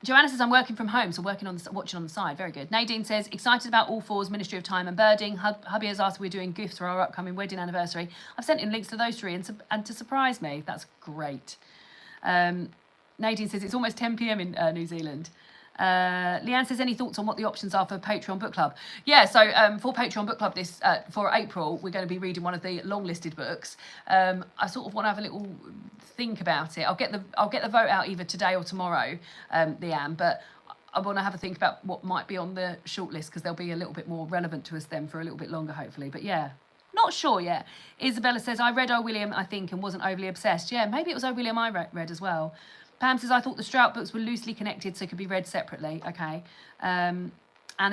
Joanna says, I'm working from home, so watching on the side. Very good. Nadine says, excited about All Fours, Ministry of Time and Birding. Hubby has asked if we're doing gifts for our upcoming wedding anniversary. I've sent in links to those 3 and to surprise me. That's great. Nadine says, it's almost 10 p.m. in New Zealand. Leanne says, any thoughts on what the options are for Patreon Book Club? Yeah, so for Patreon Book Club for April, we're going to be reading one of the long-listed books. I sort of want to have a little think about it. I'll get the vote out either today or tomorrow, Leanne, but I want to have a think about what might be on the shortlist because they'll be a little bit more relevant to us then for a little bit longer, hopefully. But yeah, not sure yet. Isabella says, I read O. William, I think, and wasn't overly obsessed. Yeah, maybe it was O. William I read as well. Pam says, I thought the Strout books were loosely connected, so could be read separately. Okay. Anna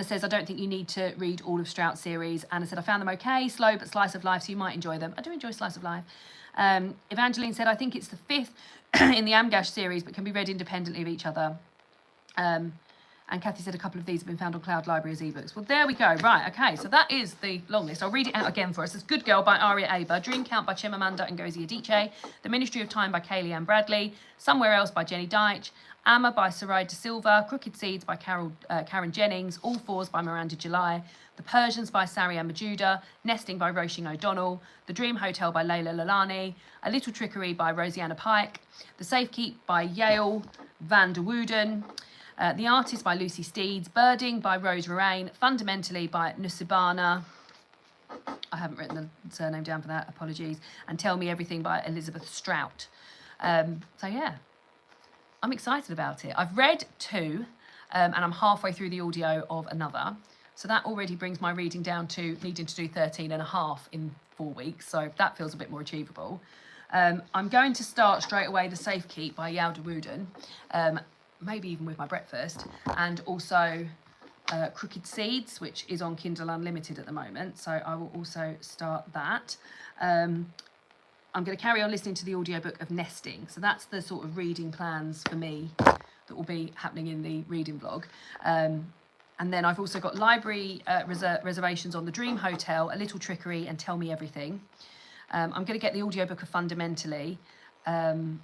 says, I don't think you need to read all of Strout's series. Anna said, I found them okay, slow, but slice of life, so you might enjoy them. I do enjoy slice of life. Evangeline said, I think it's the 5th in the Amgash series, but can be read independently of each other. And Kathy said a couple of these have been found on Cloud Library as ebooks. Well, there we go. Right, okay, so that is the long list. I'll read it out again for us. It's Good Girl by Aria Aber, Dream Count by Chimamanda Ngozi Adichie, The Ministry of Time by Kaylee Ann Bradley, Somewhere Else by Jenny Deitch, Amma by Sarai De Silva, Crooked Seeds by Karen Jennings, All Fours by Miranda July, The Persians by Sarian Majuda, Nesting by Roisin O'Donnell, The Dream Hotel by Layla Lalani, A Little Trickery by Rosianna Pike, The Safekeep by Yale van der Wooden, The Artist by Lucy Steeds, Birding by Rose Rain, Fundamentally by Nusibana, I haven't written the surname down for that, apologies, and Tell Me Everything by Elizabeth Strout. So yeah, I'm excited about it. I've read 2 and I'm halfway through the audio of another. So that already brings my reading down to needing to do 13 and a half in 4 weeks. So that feels a bit more achievable. I'm going to start straight away The Safekeep by Yale de Wooden. Maybe even with my breakfast, and also Crooked Seeds, which is on Kindle Unlimited at the moment, so I will also start that. I'm going to carry on listening to the audiobook of Nesting, so that's the sort of reading plans for me that will be happening in the reading vlog. And then I've also got library reservations on The Dream Hotel, A Little Trickery, and Tell Me Everything. I'm going to get the audiobook of Fundamentally, and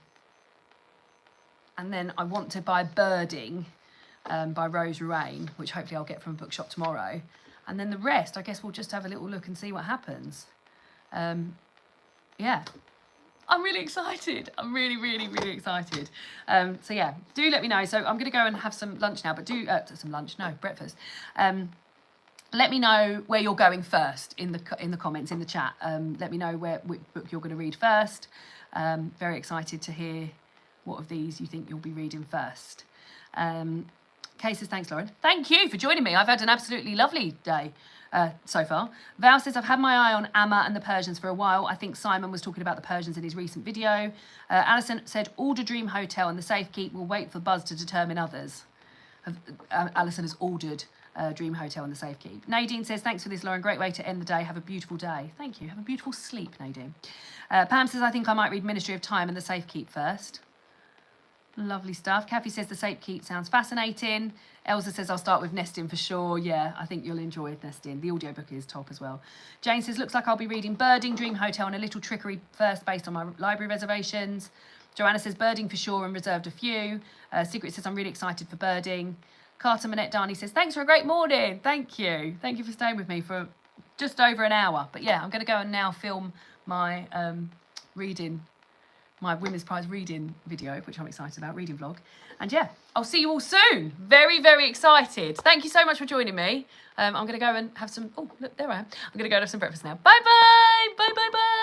then I want to buy Birding by Rose Rain, which hopefully I'll get from a bookshop tomorrow. And then the rest, I guess we'll just have a little look and see what happens. Yeah, I'm really excited. I'm really, really, really excited. So yeah, do let me know. So I'm going to go and have some lunch now, but breakfast. Let me know where you're going first in the comments, in the chat. Let me know which book you're going to read first. Very excited to hear what of these you think you'll be reading first. Kay says, thanks, Lauren. Thank you for joining me. I've had an absolutely lovely day so far. Val says, I've had my eye on Amma and the Persians for a while. I think Simon was talking about the Persians in his recent video. Alison said, order Dream Hotel and The Safekeep will wait for Buzz to determine others. Alison has ordered Dream Hotel and The Safekeep. Nadine says, thanks for this, Lauren. Great way to end the day. Have a beautiful day. Thank you. Have a beautiful sleep, Nadine. Pam says, I think I might read Ministry of Time and The Safekeep first. Lovely stuff. Kathy says, The Safekeep sounds fascinating. Elsa says, I'll start with Nesting for sure. Yeah, I think you'll enjoy Nesting. The audiobook is top as well. Jane says, looks like I'll be reading Birding, Dream Hotel and A Little Trickery first based on my library reservations. Joanna says, Birding for sure and reserved a few. Sigrid says, I'm really excited for Birding. Carter Manette Darney says, thanks for a great morning. Thank you. Thank you for staying with me for just over an hour. But yeah, I'm going to go and now film my reading my Women's Prize reading video, which I'm excited about, reading vlog. And yeah, I'll see you all soon. Very, very excited. Thank you so much for joining me. I'm going to go and have some, oh, look, there I am. I'm going to go and have some breakfast now. Bye-bye. Bye-bye-bye.